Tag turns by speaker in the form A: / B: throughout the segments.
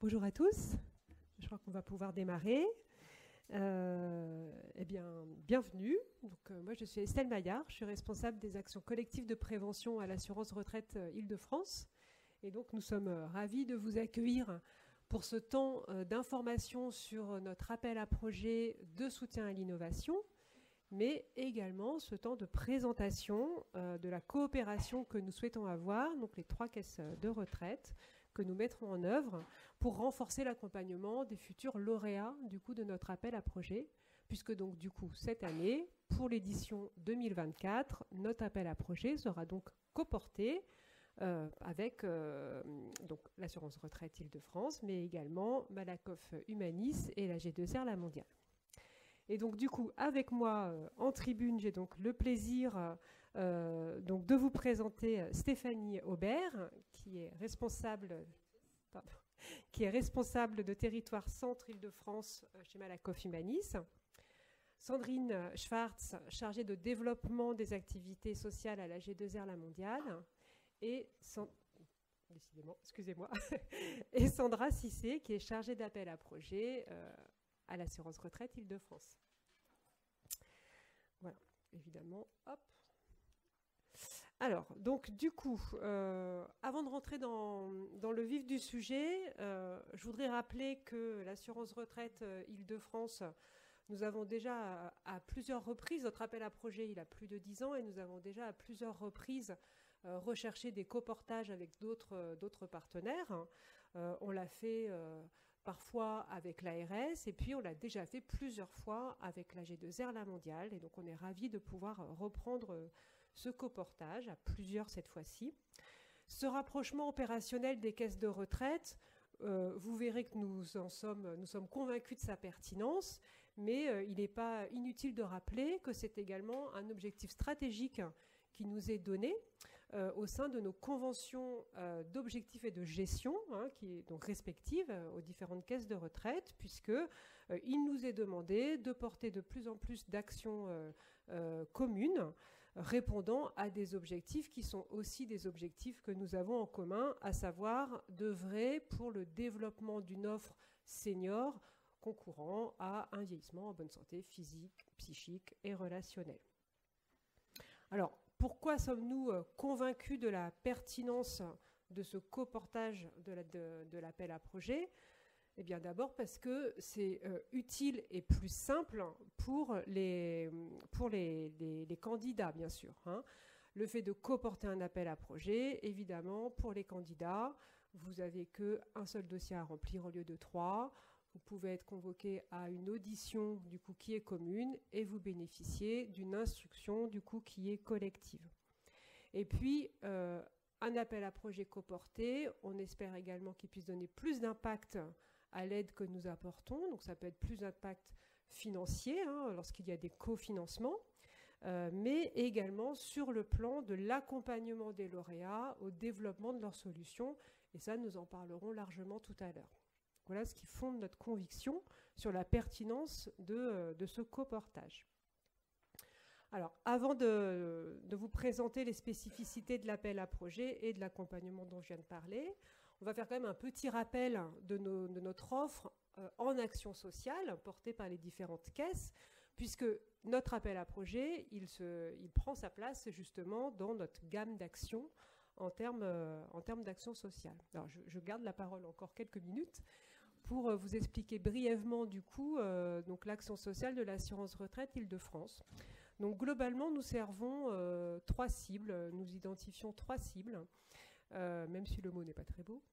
A: Bonjour à tous, je crois qu'on va pouvoir démarrer. Eh bien, bienvenue. Moi, je suis Estelle Maillard, je suis responsable des actions collectives de prévention à l'assurance retraite Île-de-France. Et donc, nous sommes ravis de vous accueillir pour ce temps d'information sur notre appel à projet de soutien à l'innovation, mais également ce temps de présentation de la coopération que nous souhaitons avoir, donc les 3 caisses de retraite, que nous mettrons en œuvre pour renforcer l'accompagnement des futurs lauréats du coup de notre appel à projet, puisque donc du coup cette année, pour l'édition 2024, notre appel à projet sera donc coporté avec donc l'assurance retraite Île-de-France, mais également Malakoff Humanis et la G2R La Mondiale. Et donc du coup, avec moi en tribune, j'ai donc le plaisir donc de vous présenter Stéphanie Aubert, qui est responsable de territoire centre Île-de-France chez Malakoff Humanis. Sandrine Schwartz, chargée de développement des activités sociales à la G2R La Mondiale. Et et Sandra Cissé, qui est chargée d'appel à projet à l'assurance retraite Île-de-France. Voilà, évidemment, hop. Alors, donc du coup, avant de rentrer dans le vif du sujet, je voudrais rappeler que l'assurance retraite Île-de-France, nous avons déjà à plusieurs reprises, notre appel à projet, il a plus de 10 ans, et nous avons déjà à plusieurs reprises recherché des coportages avec d'autres partenaires. On l'a fait parfois avec l'ARS, et puis on l'a déjà fait plusieurs fois avec la G2R La Mondiale, et donc on est ravis de pouvoir reprendre ce coportage, à plusieurs cette fois-ci. Ce rapprochement opérationnel des caisses de retraite, vous verrez que nous sommes convaincus de sa pertinence, mais il n'est pas inutile de rappeler que c'est également un objectif stratégique qui nous est donné au sein de nos conventions d'objectifs et de gestion, qui est donc respectives aux différentes caisses de retraite, puisque il nous est demandé de porter de plus en plus d'actions communes répondant à des objectifs qui sont aussi des objectifs que nous avons en commun, à savoir d'œuvrer pour le développement d'une offre senior concourant à un vieillissement en bonne santé physique, psychique et relationnelle. Alors, pourquoi sommes-nous convaincus de la pertinence de ce coportage de l'appel à projet ? Eh bien, d'abord parce que c'est utile et plus simple pour les candidats, bien sûr. Le fait de coporter un appel à projet, évidemment, pour les candidats, vous n'avez qu'un seul dossier à remplir au lieu de 3. Vous pouvez être convoqué à une audition du coup qui est commune et vous bénéficiez d'une instruction du coup qui est collective. Et puis, un appel à projet coporté, on espère également qu'il puisse donner plus d'impact à l'aide que nous apportons. Donc ça peut être plus d'impact financier lorsqu'il y a des cofinancements, mais également sur le plan de l'accompagnement des lauréats au développement de leurs solutions. Et ça, nous en parlerons largement tout à l'heure. Voilà ce qui fonde notre conviction sur la pertinence de ce coportage. Alors, avant de vous présenter les spécificités de l'appel à projet et de l'accompagnement dont je viens de parler, on va faire quand même un petit rappel de notre offre en action sociale portée par les différentes caisses, puisque notre appel à projet, il prend sa place justement dans notre gamme d'actions en termes d'action sociale. Alors, je garde la parole encore quelques minutes pour vous expliquer brièvement du coup donc l'action sociale de l'assurance retraite Île-de-France. Donc globalement, nous servons 3 cibles, nous identifions 3 cibles, même si le mot n'est pas très beau.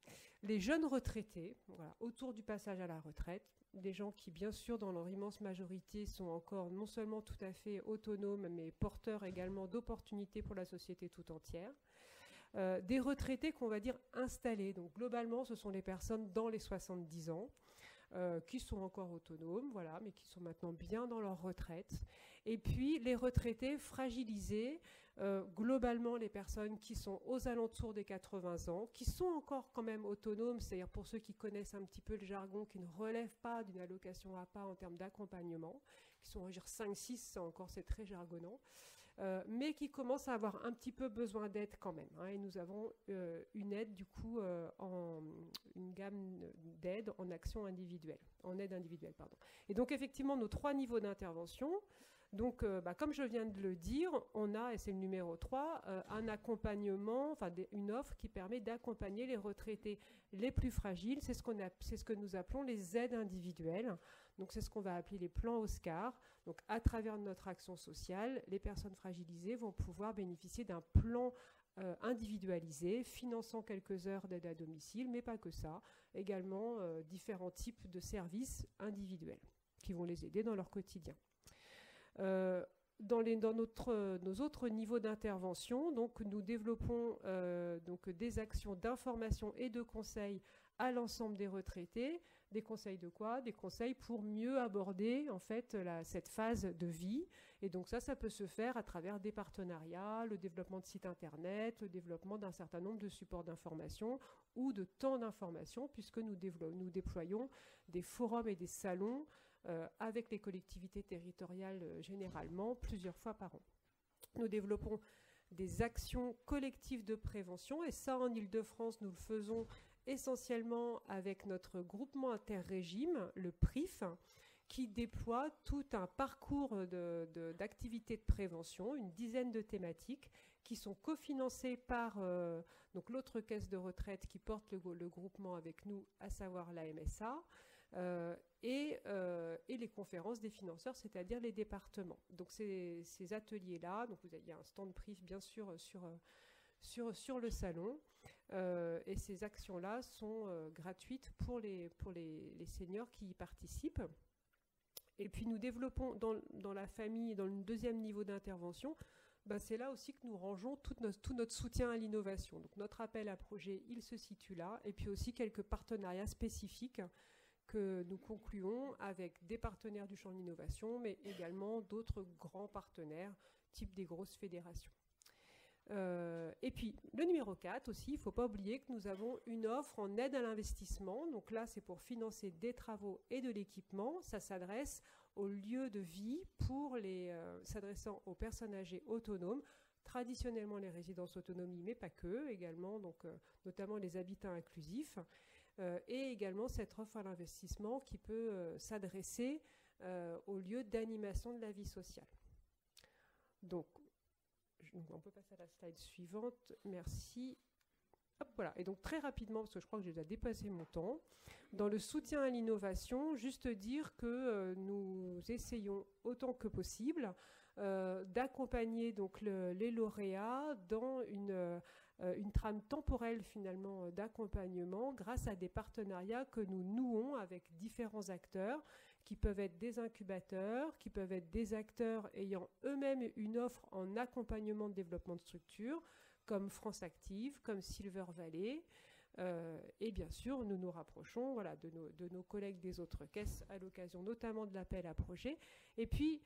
A: Les jeunes retraités, voilà, autour du passage à la retraite, des gens qui bien sûr dans leur immense majorité sont encore non seulement tout à fait autonomes, mais porteurs également d'opportunités pour la société tout entière. Des retraités qu'on va dire installés, donc globalement ce sont les personnes dans les 70 ans, qui sont encore autonomes, voilà, mais qui sont maintenant bien dans leur retraite. Et puis les retraités fragilisés, globalement les personnes qui sont aux alentours des 80 ans, qui sont encore quand même autonomes, c'est-à-dire pour ceux qui connaissent un petit peu le jargon, qui ne relèvent pas d'une allocation APA en termes d'accompagnement, qui sont, on va dire, 5-6, ça encore c'est très jargonnant, mais qui commencent à avoir un petit peu besoin d'aide quand même. Hein, et nous avons une aide, du coup, une gamme d'aide en action individuelle, en aide individuelle, pardon. Et donc, effectivement, nos 3 niveaux d'intervention. Donc, comme je viens de le dire, on a, et c'est le numéro 3, un accompagnement, enfin une offre qui permet d'accompagner les retraités les plus fragiles. C'est ce que nous appelons les aides individuelles. Donc, c'est ce qu'on va appeler les plans Oscar. Donc, à travers notre action sociale, les personnes fragilisées vont pouvoir bénéficier d'un plan individualisé, finançant quelques heures d'aide à domicile, mais pas que ça. Également, différents types de services individuels qui vont les aider dans leur quotidien. Dans nos autres niveaux d'intervention, donc, nous développons donc, des actions d'information et de conseil à l'ensemble des retraités. Des conseils de quoi? Des conseils pour mieux aborder en fait cette phase de vie. Et donc ça peut se faire à travers des partenariats, le développement de sites internet, le développement d'un certain nombre de supports d'information ou de temps d'information, puisque nous déployons des forums et des salons avec les collectivités territoriales généralement plusieurs fois par an. Nous développons des actions collectives de prévention, et ça en Île-de-France nous le faisons essentiellement avec notre groupement interrégime, le PRIF, qui déploie tout un parcours d'activités de prévention, une dizaine de thématiques qui sont cofinancées par donc l'autre caisse de retraite qui porte le groupement avec nous, à savoir la MSA, et les conférences des financeurs, c'est-à-dire les départements. Donc ces ateliers-là, donc il y a un stand PRIF bien sûr sur le salon, et ces actions-là sont gratuites pour les seniors qui y participent. Et puis nous développons dans la famille, dans le deuxième niveau d'intervention, c'est là aussi que nous rangeons tout notre soutien à l'innovation. Donc notre appel à projet, il se situe là, et puis aussi quelques partenariats spécifiques que nous concluons avec des partenaires du champ de l'innovation, mais également d'autres grands partenaires, type des grosses fédérations. Et puis, le numéro 4 aussi, il ne faut pas oublier que nous avons une offre en aide à l'investissement. Donc là, c'est pour financer des travaux et de l'équipement. Ça s'adresse aux lieux de vie s'adressant aux personnes âgées autonomes, traditionnellement les résidences autonomie, mais pas que, également, donc, notamment les habitats inclusifs. Et également cette offre à l'investissement qui peut s'adresser aux lieux d'animation de la vie sociale. Donc, on peut passer à la slide suivante. Merci. Hop, voilà. Et donc, très rapidement, parce que je crois que j'ai déjà dépassé mon temps, dans le soutien à l'innovation, juste dire que nous essayons autant que possible d'accompagner donc les lauréats dans une trame temporelle finalement d'accompagnement grâce à des partenariats que nous nouons avec différents acteurs qui peuvent être des incubateurs, qui peuvent être des acteurs ayant eux-mêmes une offre en accompagnement de développement de structure, comme France Active, comme Silver Valley. Et bien sûr, nous nous rapprochons de nos collègues des autres caisses à l'occasion notamment de l'appel à projet. Et puis,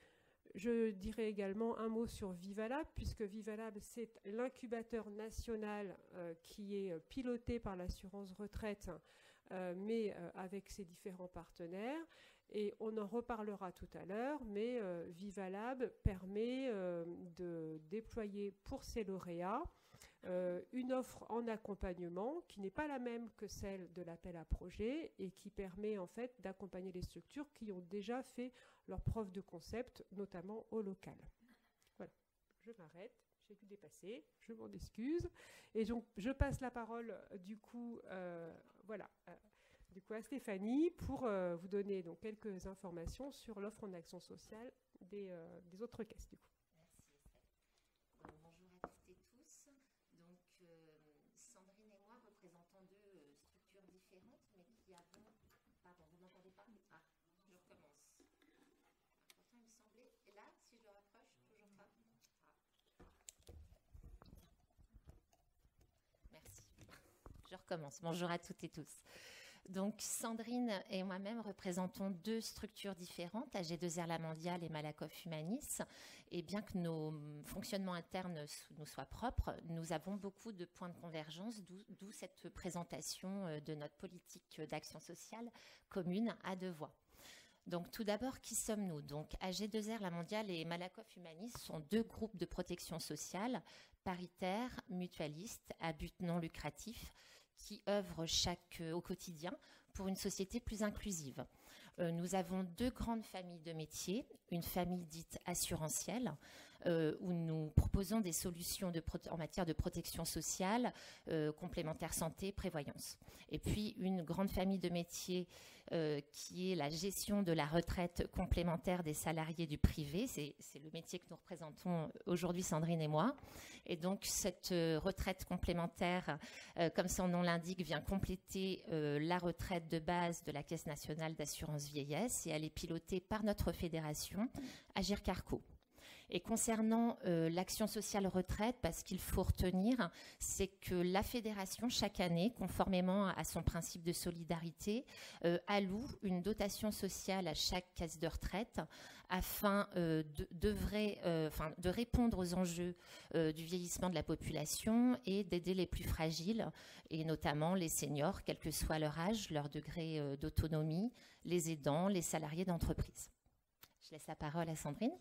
A: je dirais également un mot sur Vivalab, puisque Vivalab, c'est l'incubateur national qui est piloté par l'assurance retraite, mais avec ses différents partenaires. Et on en reparlera tout à l'heure, mais Vivalab permet de déployer pour ses lauréats une offre en accompagnement qui n'est pas la même que celle de l'appel à projet et qui permet en fait d'accompagner les structures qui ont déjà fait leur preuve de concept, notamment au local. Voilà, je m'arrête, j'ai dû dépasser, je m'en excuse. Et donc, je passe la parole du coup, à Stéphanie pour vous donner donc quelques informations sur l'offre en action sociale des autres caisses du coup.
B: Merci Estelle. Bonjour à toutes et tous. Donc Sandrine et moi représentons deux structures différentes, mais qui avons... Pardon, vous m'entendez pas? Ah, je recommence. Pourtant il me semblait... Et là, si je le rapproche, toujours pas. Merci. Je recommence. Bonjour à toutes et tous. Donc Sandrine et moi-même représentons deux structures différentes, AG2R La Mondiale et Malakoff Humanis. Et bien que nos fonctionnements internes nous soient propres, nous avons beaucoup de points de convergence, d'où cette présentation de notre politique d'action sociale commune à deux voix. Donc, tout d'abord, qui sommes-nous? Donc, AG2R, La Mondiale et Malakoff Humanis sont 2 groupes de protection sociale paritaires, mutualistes, à but non lucratif, qui œuvrent au quotidien pour une société plus inclusive. Nous avons 2 grandes familles de métiers, une famille dite assurantielle, où nous proposons des solutions en matière de protection sociale, complémentaire santé, prévoyance. Et puis une grande famille de métiers qui est la gestion de la retraite complémentaire des salariés du privé. C'est le métier que nous représentons aujourd'hui, Sandrine et moi. Et donc cette retraite complémentaire, comme son nom l'indique, vient compléter la retraite de base de la Caisse nationale d'assurance vieillesse, et elle est pilotée par notre fédération, Agir Carco. Et concernant l'action sociale retraite, ce qu'il faut retenir, c'est que la fédération, chaque année, conformément à son principe de solidarité, alloue une dotation sociale à chaque caisse de retraite afin de répondre aux enjeux du vieillissement de la population et d'aider les plus fragiles, et notamment les seniors, quel que soit leur âge, leur degré d'autonomie, les aidants, les salariés d'entreprise. Je laisse la parole à Sandrine.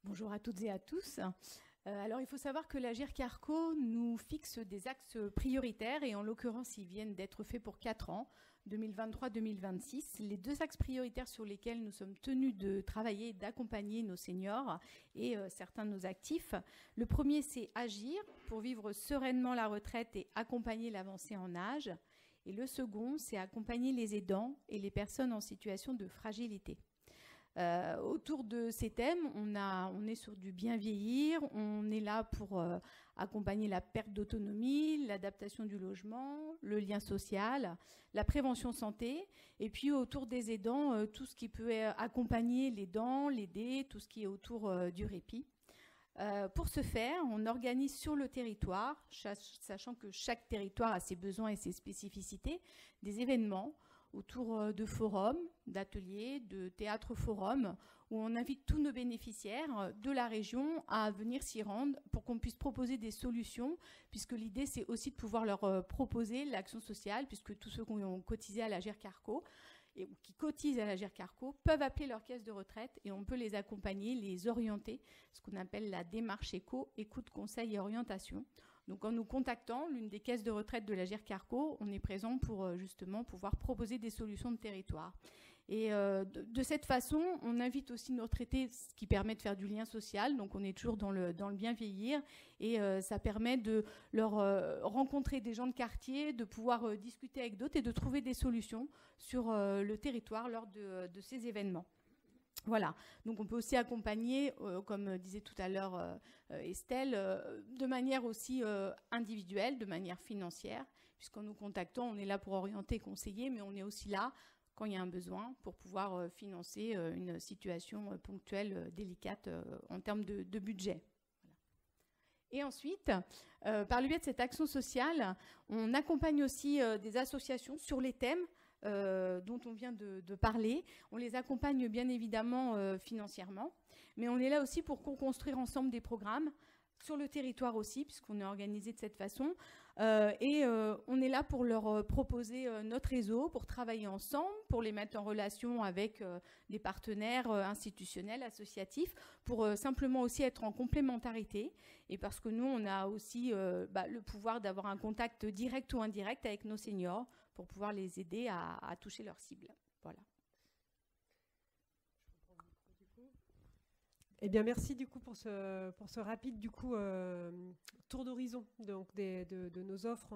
C: Bonjour à toutes et à tous. Alors, il faut savoir que l'Agir Carco nous fixe des axes prioritaires, et en l'occurrence, ils viennent d'être faits pour 4 ans, 2023-2026. Les 2 axes prioritaires sur lesquels nous sommes tenus de travailler et d'accompagner nos seniors et certains de nos actifs. Le premier, c'est agir pour vivre sereinement la retraite et accompagner l'avancée en âge. Et le second, c'est accompagner les aidants et les personnes en situation de fragilité. Autour de ces thèmes, on est sur du bien vieillir, on est là pour accompagner la perte d'autonomie, l'adaptation du logement, le lien social, la prévention santé, et puis autour des aidants, tout ce qui peut accompagner l'aidant, l'aider, tout ce qui est autour du répit. Pour ce faire, on organise sur le territoire, sachant que chaque territoire a ses besoins et ses spécificités, des événements autour de forums, d'ateliers, de théâtres-forums, où on invite tous nos bénéficiaires de la région à venir s'y rendre pour qu'on puisse proposer des solutions, puisque l'idée, c'est aussi de pouvoir leur proposer l'action sociale, puisque tous ceux qui ont cotisé à l'Agir Carco et qui cotisent à l'Agir Carco peuvent appeler leur caisse de retraite, et on peut les accompagner, les orienter, ce qu'on appelle la démarche éco, écoute, conseil et orientation. Donc, en nous contactant, l'une des caisses de retraite de l'Agir Carco, on est présent pour justement pouvoir proposer des solutions de territoire. Et de cette façon, on invite aussi nos retraités, ce qui permet de faire du lien social. Donc, on est toujours dans le bien vieillir, et ça permet de leur rencontrer des gens de quartier, de pouvoir discuter avec d'autres et de trouver des solutions sur le territoire lors de ces événements. Voilà, donc on peut aussi accompagner, comme disait tout à l'heure Estelle, de manière aussi individuelle, de manière financière, puisqu'en nous contactant, on est là pour orienter, conseiller, mais on est aussi là, quand il y a un besoin, pour pouvoir financer une situation ponctuelle, délicate en termes de budget. Voilà. Et ensuite, par le biais de cette action sociale, on accompagne aussi des associations sur les thèmes dont on vient de parler. On les accompagne bien évidemment financièrement, mais on est là aussi pour co-construire ensemble des programmes sur le territoire aussi, puisqu'on est organisé de cette façon. Et on est là pour leur proposer notre réseau, pour travailler ensemble, pour les mettre en relation avec des partenaires institutionnels, associatifs, pour simplement aussi être en complémentarité. Et parce que nous, on a aussi le pouvoir d'avoir un contact direct ou indirect avec nos seniors, pour pouvoir les aider à toucher leur cible. Voilà.
A: Eh bien, merci du coup pour ce rapide tour d'horizon de nos offres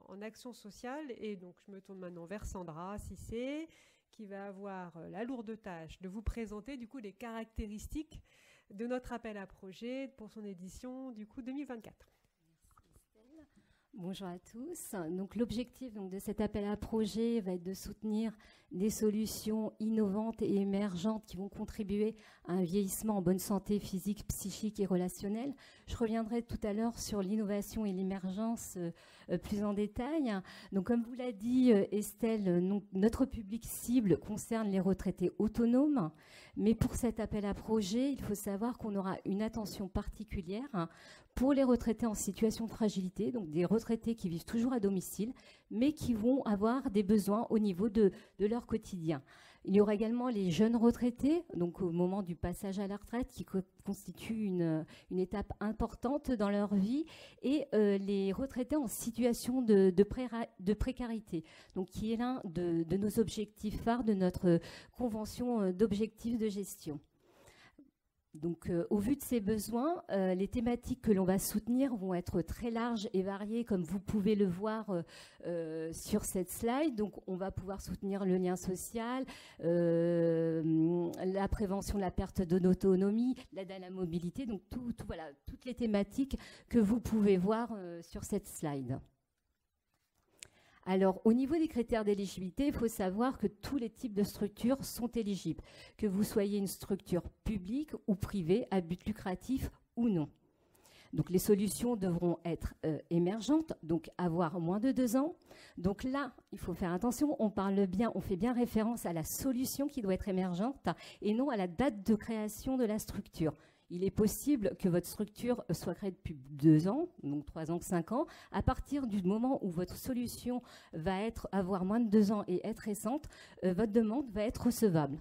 A: en action sociale. Et donc, je me tourne maintenant vers Sandra Cissé, qui va avoir la lourde tâche de vous présenter du coup les caractéristiques de notre appel à projet pour son édition du coup 2024.
D: Bonjour à tous. Donc, l'objectif de cet appel à projet va être de soutenir des solutions innovantes et émergentes qui vont contribuer à un vieillissement en bonne santé physique, psychique et relationnelle. Je reviendrai tout à l'heure sur l'innovation et l'émergence plus en détail. Donc, comme vous l'a dit Estelle, notre public cible concerne les retraités autonomes. Mais pour cet appel à projet, il faut savoir qu'on aura une attention particulière pour les retraités en situation de fragilité, donc des retraités qui vivent toujours à domicile, mais qui vont avoir des besoins au niveau de leur quotidien. Il y aura également les jeunes retraités, donc au moment du passage à la retraite, qui constituent une étape importante dans leur vie, et les retraités en situation de précarité, donc qui est l'un de nos objectifs phares de notre convention d'objectifs de gestion. Donc, au vu de ces besoins, les thématiques que l'on va soutenir vont être très larges et variées, comme vous pouvez le voir sur cette slide. Donc, on va pouvoir soutenir le lien social, la prévention de la perte d'autonomie, l'aide à la mobilité, donc voilà, toutes les thématiques que vous pouvez voir sur cette slide. Alors, au niveau des critères d'éligibilité, il faut savoir que tous les types de structures sont éligibles, que vous soyez une structure publique ou privée, à but lucratif ou non. Donc, les solutions devront être émergentes, donc avoir moins de 2 ans. Donc là, il faut faire attention, on fait bien référence à la solution qui doit être émergente et non à la date de création de la structure. Il est possible que votre structure soit créée depuis 2 ans, donc 3 ans, 5 ans. À partir du moment où votre solution va avoir moins de 2 ans et être récente, votre demande va être recevable.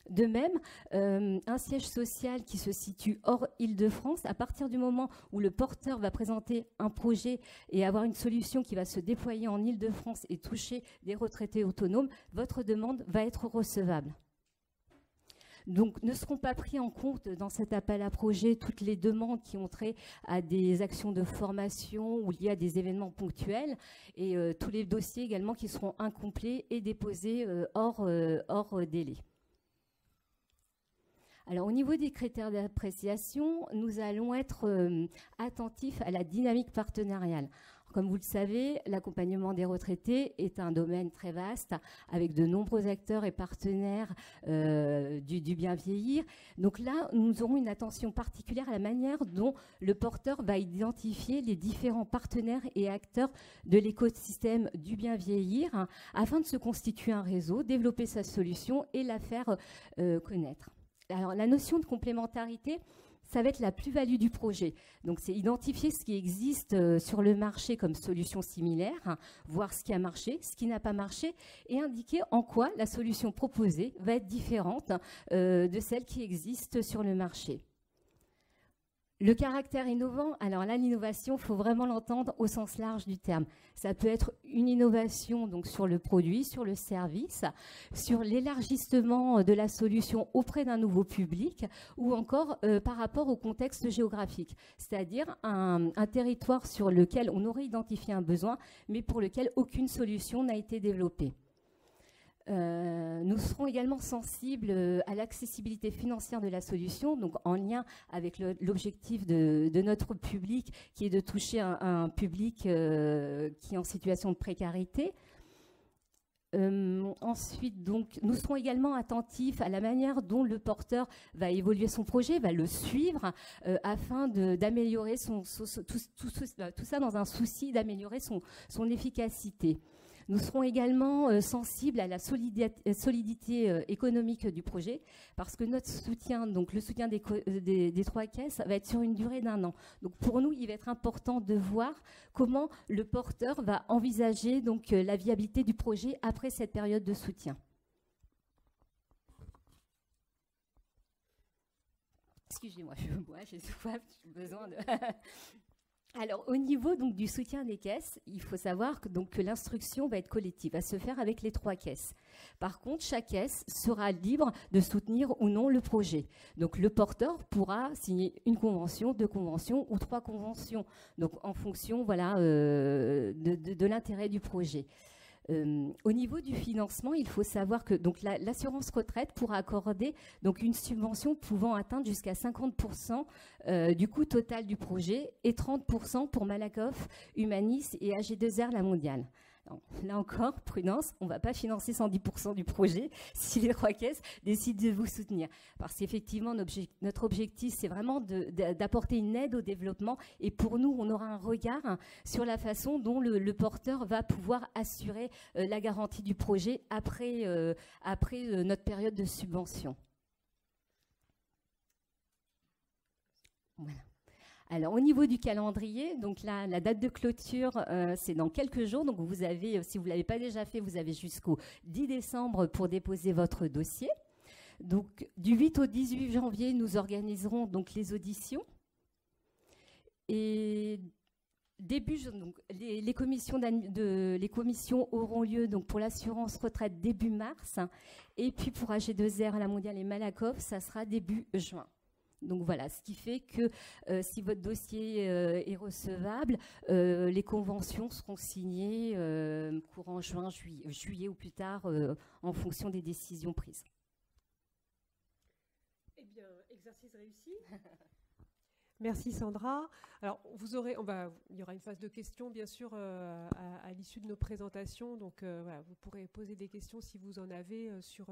D: De même, un siège social qui se situe hors Île-de-France, à partir du moment où le porteur va présenter un projet et avoir une solution qui va se déployer en Île-de-France et toucher des retraités autonomes, votre demande va être recevable. Donc, ne seront pas pris en compte dans cet appel à projet toutes les demandes qui ont trait à des actions de formation ou liées à des événements ponctuels et tous les dossiers également qui seront incomplets et déposés hors délai. Alors, au niveau des critères d'appréciation, nous allons être attentifs à la dynamique partenariale. Comme vous le savez, l'accompagnement des retraités est un domaine très vaste avec de nombreux acteurs et partenaires du bien vieillir. Donc là, nous aurons une attention particulière à la manière dont le porteur va identifier les différents partenaires et acteurs de l'écosystème du bien vieillir afin de se constituer un réseau, développer sa solution et la faire connaître. Alors, la notion de complémentarité, ça va être la plus-value du projet. Donc, c'est identifier ce qui existe sur le marché comme solution similaire, voir ce qui a marché, ce qui n'a pas marché, et indiquer en quoi la solution proposée va être différente de celle qui existe sur le marché. Le caractère innovant, alors là, l'innovation, il faut vraiment l'entendre au sens large du terme. Ça peut être une innovation donc, sur le produit, sur le service, sur l'élargissement de la solution auprès d'un nouveau public ou encore par rapport au contexte géographique, c'est-à-dire un territoire sur lequel on aurait identifié un besoin, mais pour lequel aucune solution n'a été développée. Nous serons également sensibles à l'accessibilité financière de la solution, donc en lien avec l'objectif de notre public, qui est de toucher un public qui est en situation de précarité. Ensuite, donc, nous serons également attentifs à la manière dont le porteur va évoluer son projet, va le suivre afin d'améliorer tout ça dans un souci d'améliorer son efficacité. Nous serons également sensibles à la solidité économique du projet parce que notre soutien, donc le soutien des 3 caisses, va être sur une durée d'1 an. Donc pour nous, il va être important de voir comment le porteur va envisager donc, la viabilité du projet après cette période de soutien. Excusez-moi, j'ai soif, j'ai besoin de... Alors, au niveau donc, du soutien des caisses, il faut savoir que l'instruction va être collective, va se faire avec les 3 caisses. Par contre, chaque caisse sera libre de soutenir ou non le projet. Donc, le porteur pourra signer une convention, 2 conventions ou 3 conventions, donc en fonction voilà, de l'intérêt du projet. Au niveau du financement, il faut savoir que l'assurance retraite pourra accorder donc, une subvention pouvant atteindre jusqu'à 50% du coût total du projet et 30% pour Malakoff, Humanis et AG2R La Mondiale. Alors, là encore, prudence, on ne va pas financer 110% du projet si les 3 caisses décident de vous soutenir. Parce qu'effectivement, notre objectif, c'est vraiment d'apporter une aide au développement. Et pour nous, on aura un regard sur la façon dont le porteur va pouvoir assurer la garantie du projet après notre période de subvention. Voilà. Alors, au niveau du calendrier, donc là, la date de clôture, c'est dans quelques jours. Donc, vous avez, si vous ne l'avez pas déjà fait, vous avez jusqu'au 10 décembre pour déposer votre dossier. Donc, du 8 au 18 janvier, nous organiserons donc les auditions. Et donc, les commissions auront lieu donc, pour l'assurance retraite début mars. Et puis, pour AG2R, la mondiale et Malakoff, ça sera début juin. Donc voilà, ce qui fait que si votre dossier est recevable, les conventions seront signées courant juin, juillet ou plus tard en fonction des décisions prises.
A: Eh bien, exercice réussi. Merci Sandra. Alors, il y aura une phase de questions, bien sûr, à l'issue de nos présentations. Donc, voilà, vous pourrez poser des questions si vous en avez sur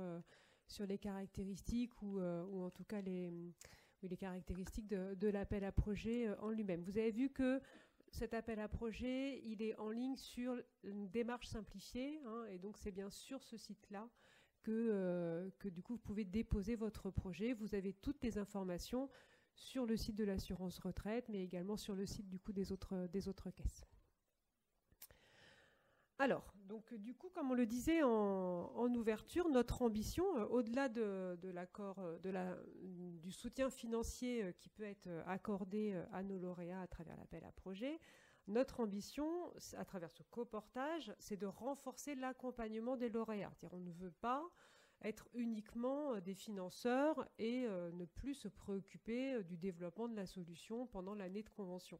A: les caractéristiques ou en tout cas les caractéristiques de l'appel à projet en lui-même. Vous avez vu que cet appel à projet, il est en ligne sur une démarche simplifiée, hein, et donc c'est bien sur ce site-là que du coup vous pouvez déposer votre projet. Vous avez toutes les informations sur le site de l'assurance retraite, mais également sur le site du coup des autres caisses. Alors, donc du coup, comme on le disait en ouverture, notre ambition, au-delà de l'accord, du soutien financier qui peut être accordé à nos lauréats à travers l'appel à projet, notre ambition, à travers ce coportage, c'est de renforcer l'accompagnement des lauréats. C'est-à-dire, on ne veut pas être uniquement des financeurs et ne plus se préoccuper du développement de la solution pendant l'année de convention.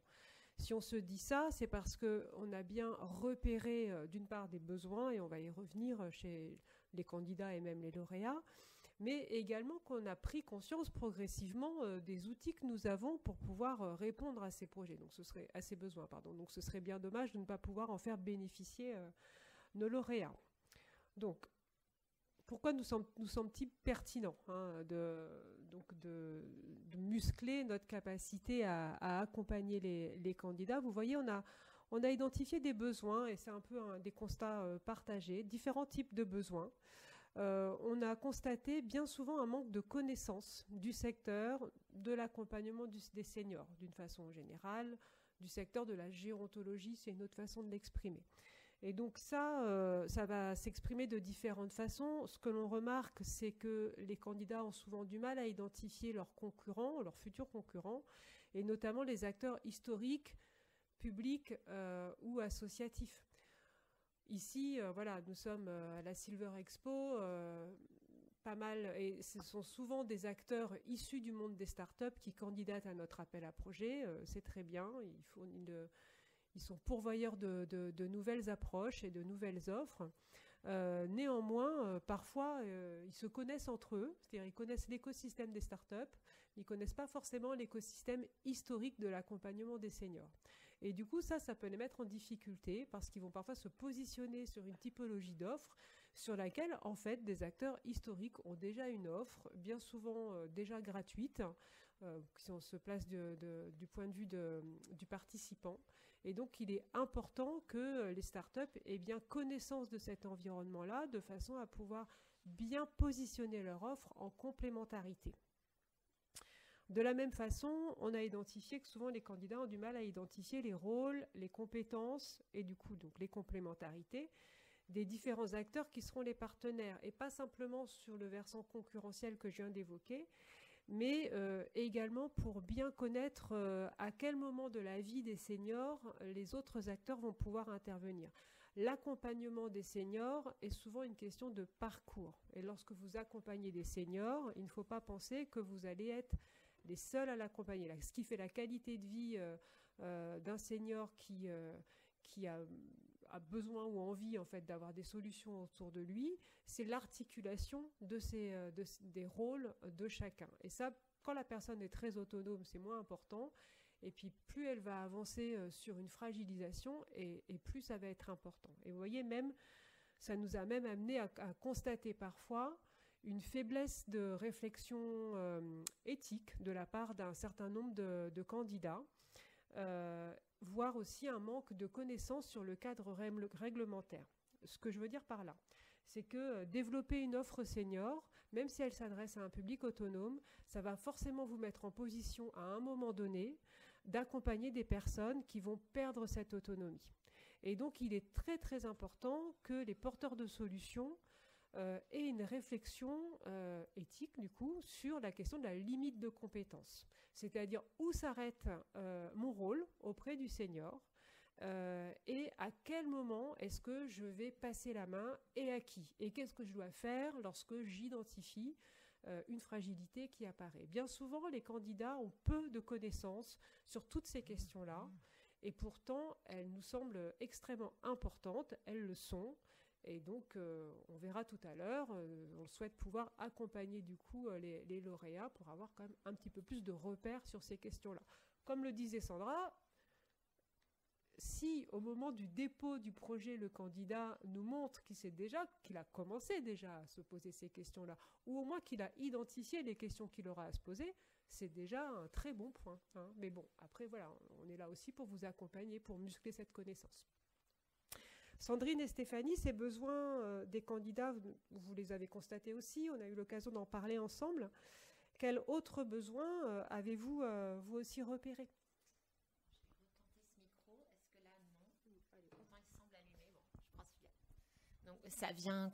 A: Si on se dit ça, c'est parce qu'on a bien repéré d'une part des besoins, et on va y revenir chez les candidats et même les lauréats, mais également qu'on a pris conscience progressivement des outils que nous avons pour pouvoir répondre à ces projets, à ces besoins. Donc ce serait bien dommage de ne pas pouvoir en faire bénéficier nos lauréats. Donc, pourquoi nous semble-t-il pertinent de muscler notre capacité à accompagner les candidats? Vous voyez, on a identifié des besoins, et c'est un peu des constats partagés, différents types de besoins. On a constaté bien souvent un manque de connaissances du secteur de l'accompagnement des seniors, d'une façon générale, du secteur de la gérontologie, c'est une autre façon de l'exprimer. Et donc ça va s'exprimer de différentes façons. Ce que l'on remarque, c'est que les candidats ont souvent du mal à identifier leurs concurrents, leurs futurs concurrents, et notamment les acteurs historiques, publics ou associatifs. Ici, voilà, nous sommes à la Silver Expo, pas mal, et ce sont souvent des acteurs issus du monde des startups qui candidatent à notre appel à projet. C'est très bien, ils sont pourvoyeurs de nouvelles approches et de nouvelles offres. Néanmoins, parfois, ils se connaissent entre eux, c'est-à-dire ils connaissent l'écosystème des startups, mais ils ne connaissent pas forcément l'écosystème historique de l'accompagnement des seniors. Et du coup, ça peut les mettre en difficulté parce qu'ils vont parfois se positionner sur une typologie d'offres sur laquelle, en fait, des acteurs historiques ont déjà une offre, bien souvent déjà gratuite, si on se place du point de vue du participant. Et donc, il est important que les startups aient bien connaissance de cet environnement-là, de façon à pouvoir bien positionner leur offre en complémentarité. De la même façon, on a identifié que souvent les candidats ont du mal à identifier les rôles, les compétences et du coup donc les complémentarités des différents acteurs qui seront les partenaires, et pas simplement sur le versant concurrentiel que je viens d'évoquer, mais également pour bien connaître à quel moment de la vie des seniors les autres acteurs vont pouvoir intervenir. L'accompagnement des seniors est souvent une question de parcours. Et lorsque vous accompagnez des seniors, il ne faut pas penser que vous allez être les seuls à l'accompagner. Ce qui fait la qualité de vie d'un senior qui a besoin ou envie en fait, d'avoir des solutions autour de lui, c'est l'articulation des rôles de chacun. Et ça, quand la personne est très autonome, c'est moins important. Et puis, plus elle va avancer sur une fragilisation, et plus ça va être important. Et vous voyez, même, ça nous a même amené à constater parfois une faiblesse de réflexion éthique de la part d'un certain nombre de candidats, voire aussi un manque de connaissances sur le cadre réglementaire. Ce que je veux dire par là, c'est que développer une offre senior, même si elle s'adresse à un public autonome, ça va forcément vous mettre en position à un moment donné d'accompagner des personnes qui vont perdre cette autonomie. Et donc, il est très, très important que les porteurs de solutions aient une réflexion éthique, du coup, sur la question de la limite de compétence. C'est-à-dire où s'arrête mon rôle auprès du senior et à quel moment est-ce que je vais passer la main et à qui? Et qu'est-ce que je dois faire lorsque j'identifie une fragilité qui apparaît? Bien souvent, les candidats ont peu de connaissances sur toutes ces questions-là. Et pourtant, elles nous semblent extrêmement importantes, elles le sont. Et donc, on verra tout à l'heure, on souhaite pouvoir accompagner du coup les lauréats pour avoir quand même un petit peu plus de repères sur ces questions-là. Comme le disait Sandra, si au moment du dépôt du projet, le candidat nous montre qu'il a commencé déjà à se poser ces questions-là, ou au moins qu'il a identifié les questions qu'il aura à se poser, c'est déjà un très bon point. Hein. Mais bon, après, voilà, on est là aussi pour vous accompagner, pour muscler cette connaissance. Sandrine et Stéphanie, ces besoins des candidats, vous les avez constatés aussi, on a eu l'occasion d'en parler ensemble. Quels autres besoins avez-vous vous aussi repérés?
B: Donc, ça vient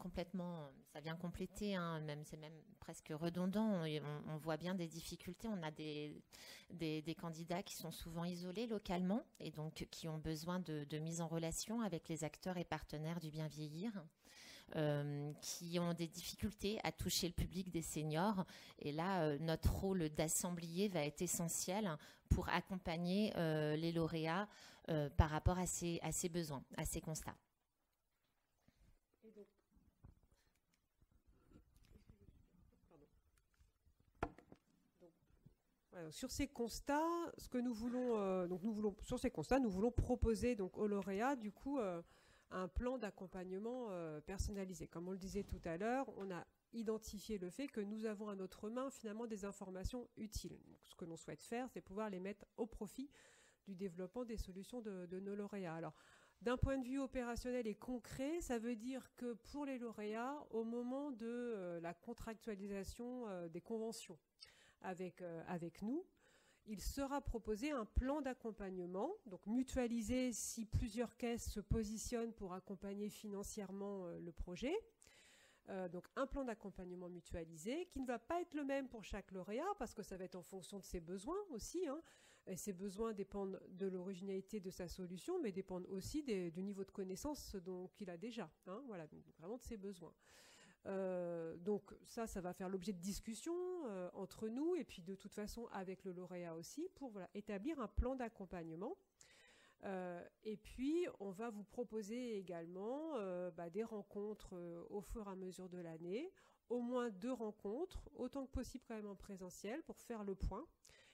B: compléter, hein, c'est même presque redondant. On voit bien des difficultés. On a des candidats qui sont souvent isolés localement et donc qui ont besoin de mise en relation avec les acteurs et partenaires du bien vieillir, qui ont des difficultés à toucher le public des seniors. Et là, notre rôle d'assemblier va être essentiel pour accompagner les lauréats par rapport à ces besoins, à ces constats.
A: Alors, sur ces constats, ce que nous voulons, nous voulons proposer donc aux lauréats du coup un plan d'accompagnement personnalisé. Comme on le disait tout à l'heure, on a identifié le fait que nous avons à notre main finalement des informations utiles. Donc, ce que l'on souhaite faire, c'est pouvoir les mettre au profit du développement des solutions de nos lauréats. Alors, d'un point de vue opérationnel et concret, ça veut dire que pour les lauréats, au moment de la contractualisation des conventions avec nous, il sera proposé un plan d'accompagnement, donc mutualisé si plusieurs caisses se positionnent pour accompagner financièrement le projet. Donc un plan d'accompagnement mutualisé qui ne va pas être le même pour chaque lauréat parce que ça va être en fonction de ses besoins aussi. Hein, et ses besoins dépendent de l'originalité de sa solution, mais dépendent aussi du niveau de connaissance qu'il a déjà. Hein, voilà, donc vraiment de ses besoins. Donc ça va faire l'objet de discussions entre nous et puis de toute façon avec le lauréat aussi pour établir un plan d'accompagnement. Et puis on va vous proposer également des rencontres au fur et à mesure de l'année, au moins 2 rencontres, autant que possible quand même en présentiel pour faire le point,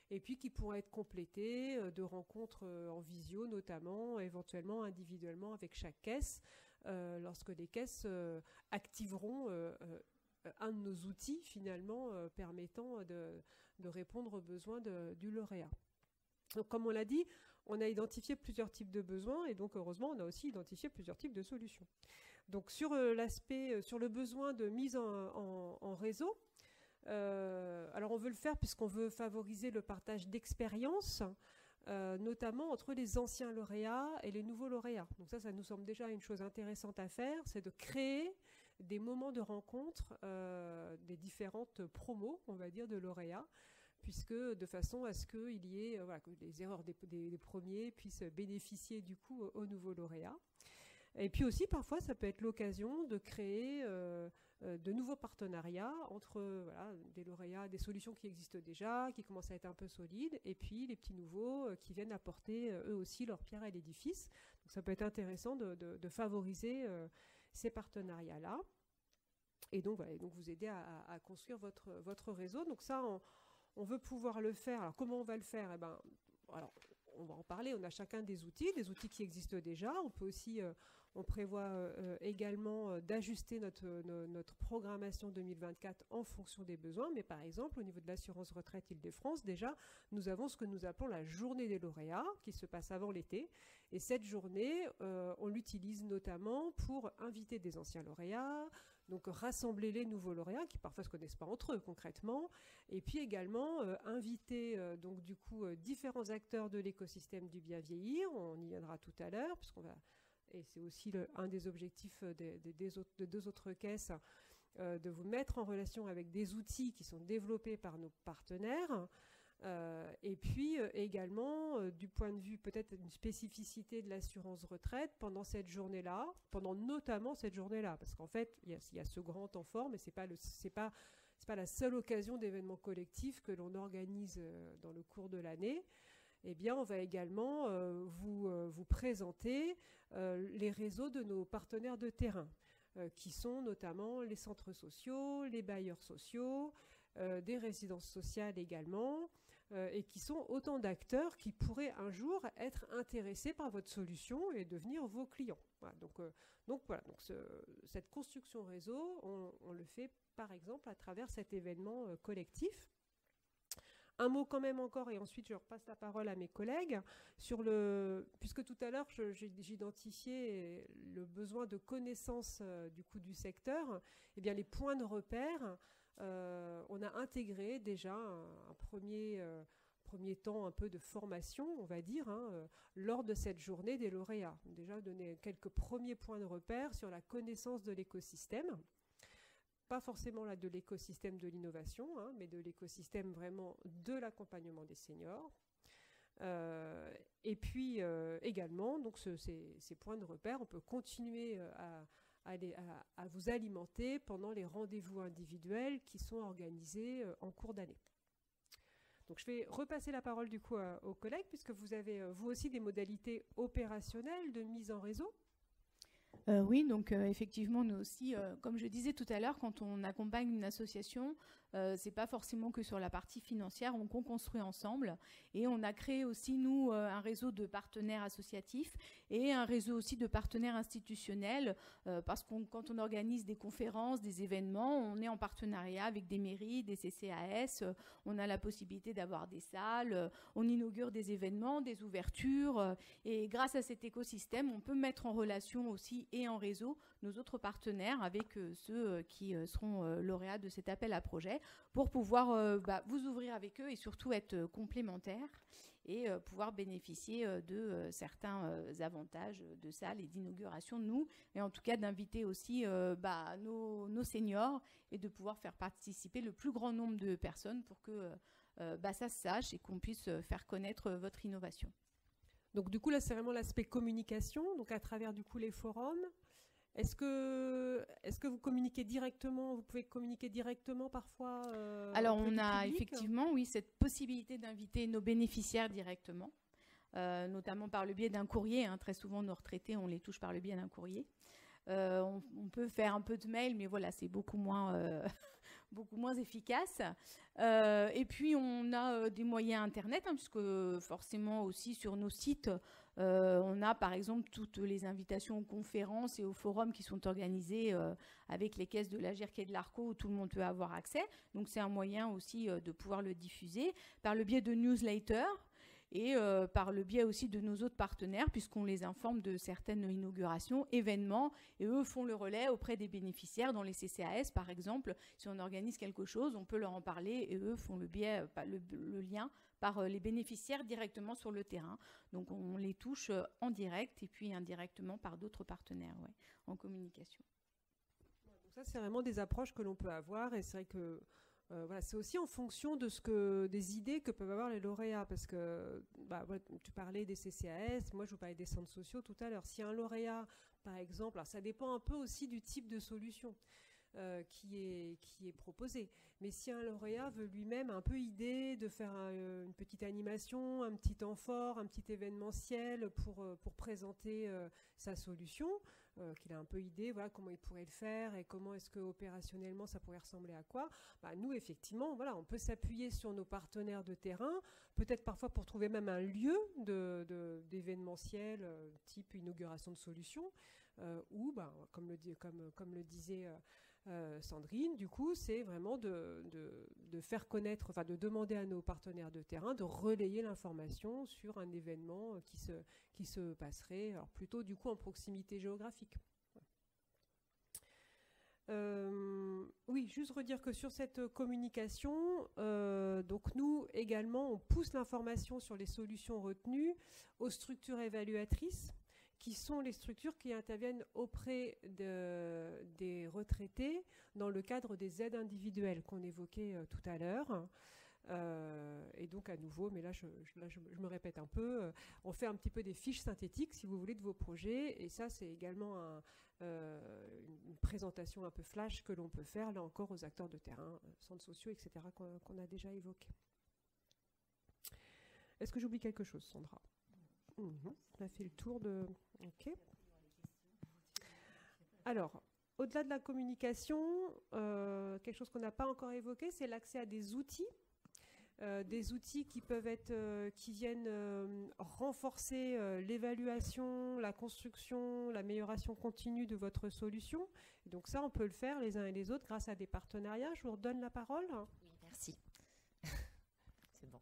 A: et puis qui pourront être complétées de rencontres en visio notamment, éventuellement individuellement avec chaque caisse, lorsque les caisses activeront un de nos outils finalement permettant de répondre aux besoins du lauréat. Donc comme on l'a dit, on a identifié plusieurs types de besoins et donc heureusement on a aussi identifié plusieurs types de solutions. Donc sur le besoin de mise en réseau, alors on veut le faire puisqu'on veut favoriser le partage d'expériences, notamment entre les anciens lauréats et les nouveaux lauréats. Donc ça nous semble déjà une chose intéressante à faire, c'est de créer des moments de rencontre des différentes promos, on va dire, de lauréats, puisque de façon à ce qu'il y ait que les erreurs des premiers puissent bénéficier du coup aux nouveaux lauréats. Et puis aussi, parfois, ça peut être l'occasion de créer de nouveaux partenariats entre des lauréats, des solutions qui existent déjà, qui commencent à être un peu solides, et puis les petits nouveaux qui viennent apporter eux aussi leur pierre à l'édifice. Donc ça peut être intéressant de favoriser ces partenariats-là. Et donc, donc vous aider à construire votre réseau. Donc ça, on veut pouvoir le faire. Alors comment on va le faire? Alors, on va en parler. On a chacun des outils qui existent déjà. On peut aussi, on prévoit également d'ajuster notre programmation 2024 en fonction des besoins. Mais par exemple, au niveau de l'assurance retraite Île-de-France, déjà, nous avons ce que nous appelons la journée des lauréats qui se passe avant l'été Et cette journée, on l'utilise notamment pour inviter des anciens lauréats, donc rassembler les nouveaux lauréats qui parfois ne se connaissent pas entre eux concrètement, et puis également inviter donc du coup différents acteurs de l'écosystème du bien vieillir. On y viendra tout à l'heure, et c'est aussi un des objectifs de deux autres caisses, de vous mettre en relation avec des outils qui sont développés par nos partenaires. Et puis également, du point de vue peut-être une spécificité de l'assurance retraite pendant cette journée-là, pendant notamment cette journée-là, parce qu'en fait, il y a ce grand temps fort, mais c'est pas la seule occasion d'événements collectifs que l'on organise dans le cours de l'année. Eh bien, on va également vous présenter les réseaux de nos partenaires de terrain, qui sont notamment les centres sociaux, les bailleurs sociaux, des résidences sociales également, et qui sont autant d'acteurs qui pourraient un jour être intéressés par votre solution et devenir vos clients. Voilà, donc cette construction réseau, on le fait par exemple à travers cet événement collectif. Un mot quand même encore, et ensuite je repasse la parole à mes collègues, puisque tout à l'heure j'identifiais le besoin de connaissance du secteur, eh bien les points de repère, on a intégré déjà un premier temps un peu de formation, on va dire, lors de cette journée des lauréats. Déjà donner quelques premiers points de repère sur la connaissance de l'écosystème. Pas forcément là de l'écosystème de l'innovation, mais de l'écosystème vraiment de l'accompagnement des seniors. Et puis également, donc ces points de repère, on peut continuer à vous alimenter pendant les rendez-vous individuels qui sont organisés en cours d'année. Donc je vais repasser la parole du coup aux collègues, puisque vous avez vous aussi des modalités opérationnelles de mise en réseau.
C: Oui, donc effectivement, nous aussi, comme je disais tout à l'heure, quand on accompagne une association, c'est pas forcément que sur la partie financière, on construit ensemble. Et on a créé aussi, nous, un réseau de partenaires associatifs et un réseau aussi de partenaires institutionnels, parce que quand on organise des conférences, des événements, on est en partenariat avec des mairies, des CCAS, on a la possibilité d'avoir des salles, on inaugure des événements, des ouvertures, et grâce à cet écosystème, on peut mettre en relation aussi et en réseau nos autres partenaires avec ceux qui seront lauréats de cet appel à projet pour pouvoir vous ouvrir avec eux et surtout être complémentaires et pouvoir bénéficier de certains avantages de salles et d'inauguration de nous, et en tout cas d'inviter aussi nos seniors et de pouvoir faire participer le plus grand nombre de personnes pour que ça se sache et qu'on puisse faire connaître votre innovation.
A: Donc du coup là c'est vraiment l'aspect communication, donc à travers du coup les forums. Est-ce que vous communiquez directement, vous pouvez communiquer directement parfois
C: Alors on a effectivement cette possibilité d'inviter nos bénéficiaires directement, notamment par le biais d'un courrier. Très souvent nos retraités on les touche par le biais d'un courrier. On peut faire un peu de mail, mais voilà, c'est beaucoup moins efficace. Et puis on a des moyens internet, puisque forcément aussi sur nos sites, on a par exemple toutes les invitations aux conférences et aux forums qui sont organisés avec les caisses de l'Agirc et de l'ARCO, où tout le monde peut avoir accès. Donc c'est un moyen aussi de pouvoir le diffuser par le biais de newsletters. Et par le biais aussi de nos autres partenaires, puisqu'on les informe de certaines inaugurations, événements, et eux font le relais auprès des bénéficiaires. Dans les CCAS, par exemple, si on organise quelque chose, on peut leur en parler, et eux font le lien par les bénéficiaires directement sur le terrain. Donc on les touche en direct, et puis indirectement par d'autres partenaires en communication.
A: Donc ça, c'est vraiment des approches que l'on peut avoir, et c'est vrai que c'est aussi en fonction des idées que peuvent avoir les lauréats, parce que tu parlais des CCAS, moi je vous parlais des centres sociaux tout à l'heure. Si un lauréat, par exemple, alors ça dépend un peu aussi du type de solution qui est proposée, mais si un lauréat veut lui-même un peu idée de faire une petite animation, un petit temps fort, un petit événementiel pour présenter sa solution, qu'il a un peu idée, comment il pourrait le faire et comment est-ce que opérationnellement ça pourrait ressembler à quoi. Nous, effectivement, on peut s'appuyer sur nos partenaires de terrain, peut-être parfois pour trouver même un lieu d'événementiel type inauguration de solutions, ou, comme le disait Sandrine, du coup, c'est vraiment de faire connaître, enfin de demander à nos partenaires de terrain de relayer l'information sur un événement qui se passerait, alors plutôt du coup en proximité géographique. Oui, juste redire que sur cette communication, donc nous également, on pousse l'information sur les solutions retenues aux structures évaluatrices, qui sont les structures qui interviennent auprès des retraités dans le cadre des aides individuelles qu'on évoquait tout à l'heure. Et donc à nouveau, mais là je me répète un peu, on fait un petit peu des fiches synthétiques, si vous voulez, de vos projets, et ça c'est également une présentation un peu flash que l'on peut faire, là encore, aux acteurs de terrain, centres sociaux, etc., qu'on a déjà évoqué. Est-ce que j'oublie quelque chose, Sandra? On a fait le tour de... Ok. Alors, au-delà de la communication, quelque chose qu'on n'a pas encore évoqué, c'est l'accès à des outils qui peuvent être, qui viennent renforcer l'évaluation, la construction, l'amélioration continue de votre solution. Et donc ça, on peut le faire les uns et les autres grâce à des partenariats. Je vous redonne la parole.
B: Oui, merci. C'est bon.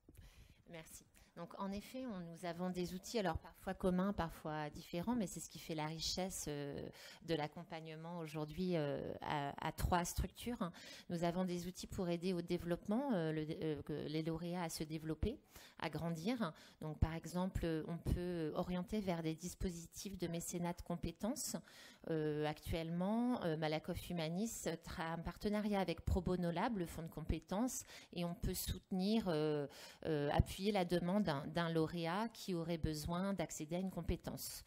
B: Merci. Donc, en effet, nous avons des outils, alors parfois communs, parfois différents, mais c'est ce qui fait la richesse de l'accompagnement aujourd'hui à 3 structures. Nous avons des outils pour aider au développement, les lauréats à se développer, à grandir. Donc, par exemple, on peut orienter vers des dispositifs de mécénat de compétences. Actuellement, Malakoff Humanis a un partenariat avec Pro Bono Lab, le fonds de compétences, et on peut soutenir, appuyer la demande d'un lauréat qui aurait besoin d'accéder à une compétence.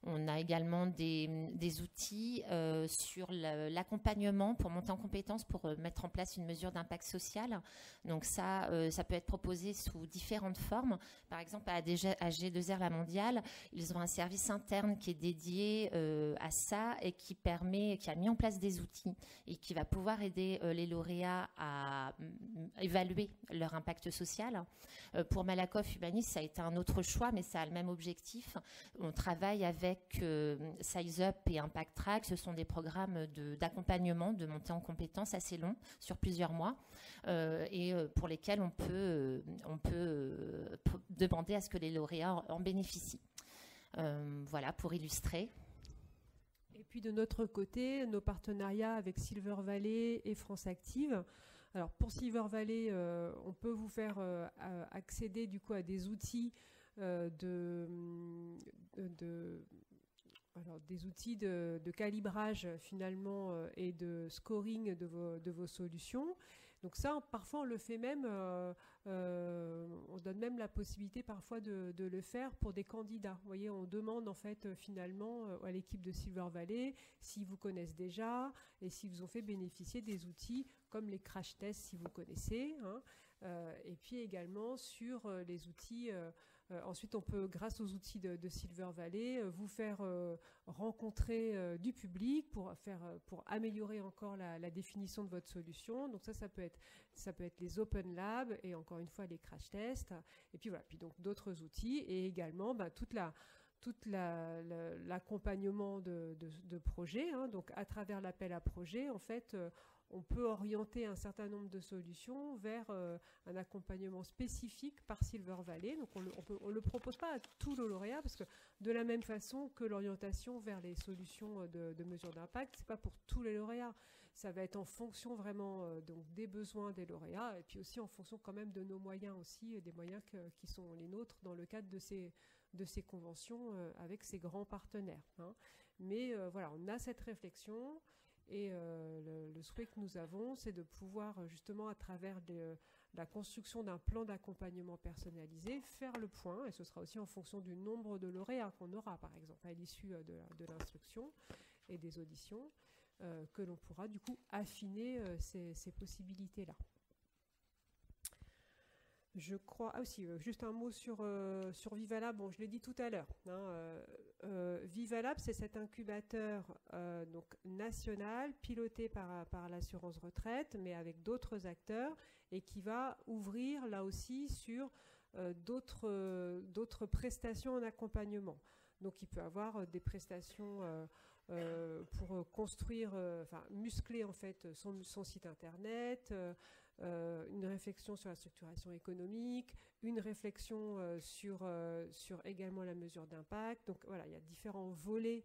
B: On a également des outils sur l'accompagnement pour monter en compétence, pour mettre en place une mesure d'impact social. Donc ça peut être proposé sous différentes formes. Par exemple, à G2R La Mondiale, ils ont un service interne qui est dédié à ça et qui a mis en place des outils et qui va pouvoir aider les lauréats à évaluer leur impact social. Pour Malakoff Humanis, ça a été un autre choix, mais ça a le même objectif. On travaille avec Size Up et Impact Track. Ce sont des programmes d'accompagnement, de montée en compétences assez longs, sur plusieurs mois, et pour lesquels on peut demander à ce que les lauréats en bénéficient. Voilà, pour illustrer.
A: Et puis de notre côté, nos partenariats avec Silver Valley et France Active. Alors pour Silver Valley, on peut vous faire accéder du coup à des outils des outils de calibrage finalement et de scoring de vos solutions. Donc ça, parfois on le fait même, on donne même la possibilité parfois de le faire pour des candidats. Vous voyez, on demande en fait finalement à l'équipe de Silver Valley s'ils vous connaissent déjà et s'ils vous ont fait bénéficier des outils comme les crash tests si vous connaissez, hein, et puis également sur les outils. Ensuite, on peut, grâce aux outils de Silver Valley, vous faire rencontrer du public pour améliorer encore la définition de votre solution. Donc ça peut être les Open Labs et encore une fois les crash tests. Et puis voilà, puis donc d'autres outils et également toute l'accompagnement de projets. Hein. Donc à travers l'appel à projet, en fait, on peut orienter un certain nombre de solutions vers un accompagnement spécifique par Silver Valley. Donc on ne le propose pas à tous les lauréats parce que de la même façon que l'orientation vers les solutions de mesure d'impact, ce n'est pas pour tous les lauréats. Ça va être en fonction vraiment donc des besoins des lauréats et puis aussi en fonction quand même de nos moyens aussi, des moyens qui sont les nôtres dans le cadre de ces conventions avec ces grands partenaires. Hein. Mais voilà, on a cette réflexion. Et le souhait que nous avons, c'est de pouvoir justement à travers la construction d'un plan d'accompagnement personnalisé, faire le point, et ce sera aussi en fonction du nombre de lauréats qu'on aura, par exemple, à l'issue de l'instruction et des auditions, que l'on pourra du coup affiner ces possibilités-là. Je crois... Ah aussi, juste un mot sur Vivalab. Bon, je l'ai dit tout à l'heure. Hein, Vivalab, c'est cet incubateur donc national, piloté par l'assurance retraite, mais avec d'autres acteurs, et qui va ouvrir là aussi sur d'autres prestations en accompagnement. Donc il peut avoir des prestations pour construire, muscler en fait son site internet, une réflexion sur la structuration économique, une réflexion sur également la mesure d'impact. Donc voilà, il y a différents volets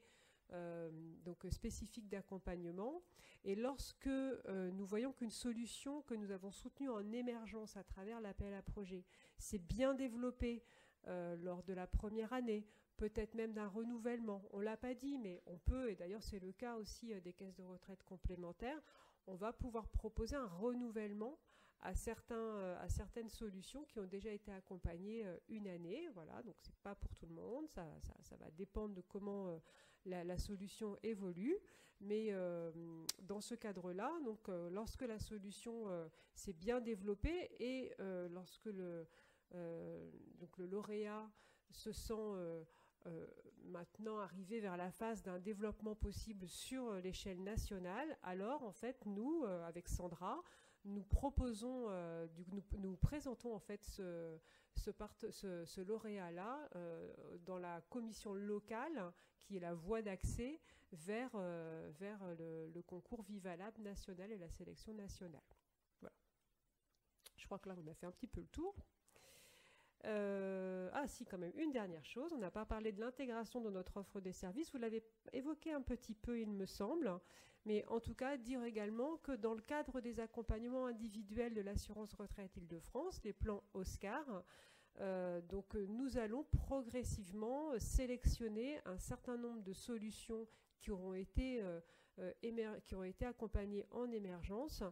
A: spécifiques d'accompagnement. Et lorsque nous voyons qu'une solution que nous avons soutenue en émergence à travers l'appel à projet s'est bien développée lors de la première année, peut-être même d'un renouvellement, on ne l'a pas dit, mais on peut, et d'ailleurs c'est le cas aussi des caisses de retraite complémentaires, on va pouvoir proposer un renouvellement à certaines solutions qui ont déjà été accompagnées une année. Voilà, donc ce n'est pas pour tout le monde, ça va dépendre de comment la solution évolue. Mais dans ce cadre-là, lorsque la solution s'est bien développée et lorsque le lauréat se sent maintenant arrivé vers la phase d'un développement possible sur l'échelle nationale, alors en fait nous, avec Sandra, nous présentons en fait ce lauréat-là dans la commission locale qui est la voie d'accès vers le concours Vivalab national et la sélection nationale. Voilà. Je crois que là on a fait un petit peu le tour. Si, quand même, une dernière chose. On n'a pas parlé de l'intégration dans notre offre des services. Vous l'avez évoqué un petit peu, il me semble. Mais en tout cas, dire également que dans le cadre des accompagnements individuels de l'assurance retraite Île-de-France, les plans Oscar, nous allons progressivement sélectionner un certain nombre de solutions qui auront été accompagnées en émergence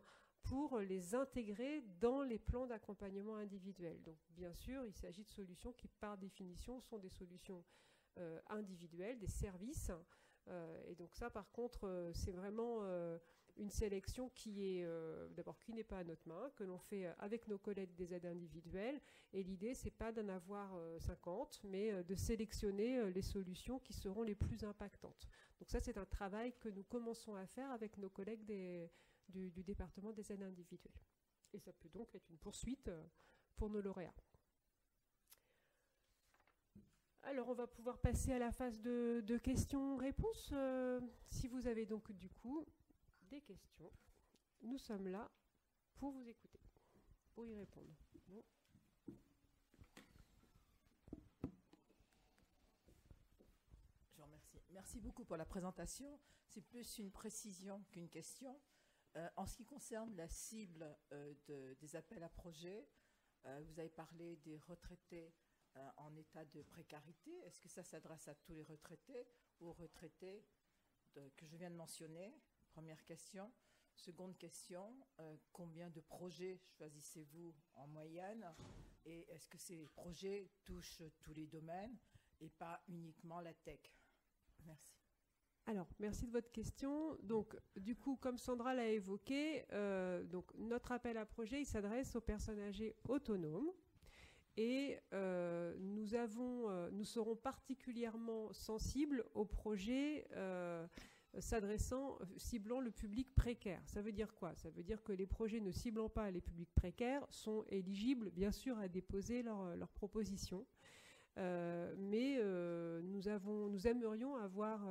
A: pour les intégrer dans les plans d'accompagnement individuel. Donc, bien sûr, il s'agit de solutions qui, par définition, sont des solutions individuelles, des services. Et donc ça, par contre, c'est vraiment une sélection qui est, d'abord, qui n'est pas à notre main, que l'on fait avec nos collègues des aides individuelles. Et l'idée, c'est pas d'en avoir 50, mais de sélectionner les solutions qui seront les plus impactantes. Donc ça, c'est un travail que nous commençons à faire avec nos collègues du département des aides individuelles. Et ça peut donc être une poursuite pour nos lauréats. Alors, on va pouvoir passer à la phase de questions-réponses. Si vous avez donc du coup des questions, nous sommes là pour vous écouter, pour y répondre. Bon.
E: Je vous remercie. Merci beaucoup pour la présentation. C'est plus une précision qu'une question. En ce qui concerne la cible des appels à projets, vous avez parlé des retraités en état de précarité. Est-ce que ça s'adresse à tous les retraités ou aux retraités que je viens de mentionner? Première question. Seconde question, combien de projets choisissez-vous en moyenne? Et est-ce que ces projets touchent tous les domaines et pas uniquement la tech? Merci.
A: Alors, merci de votre question. Donc, du coup, comme Sandra l'a évoqué, notre appel à projet, il s'adresse aux personnes âgées autonomes. Et nous serons particulièrement sensibles aux projets ciblant le public précaire. Ça veut dire quoi? Ça veut dire que les projets ne ciblant pas les publics précaires sont éligibles, bien sûr, à déposer leurs propositions. Mais nous aimerions avoir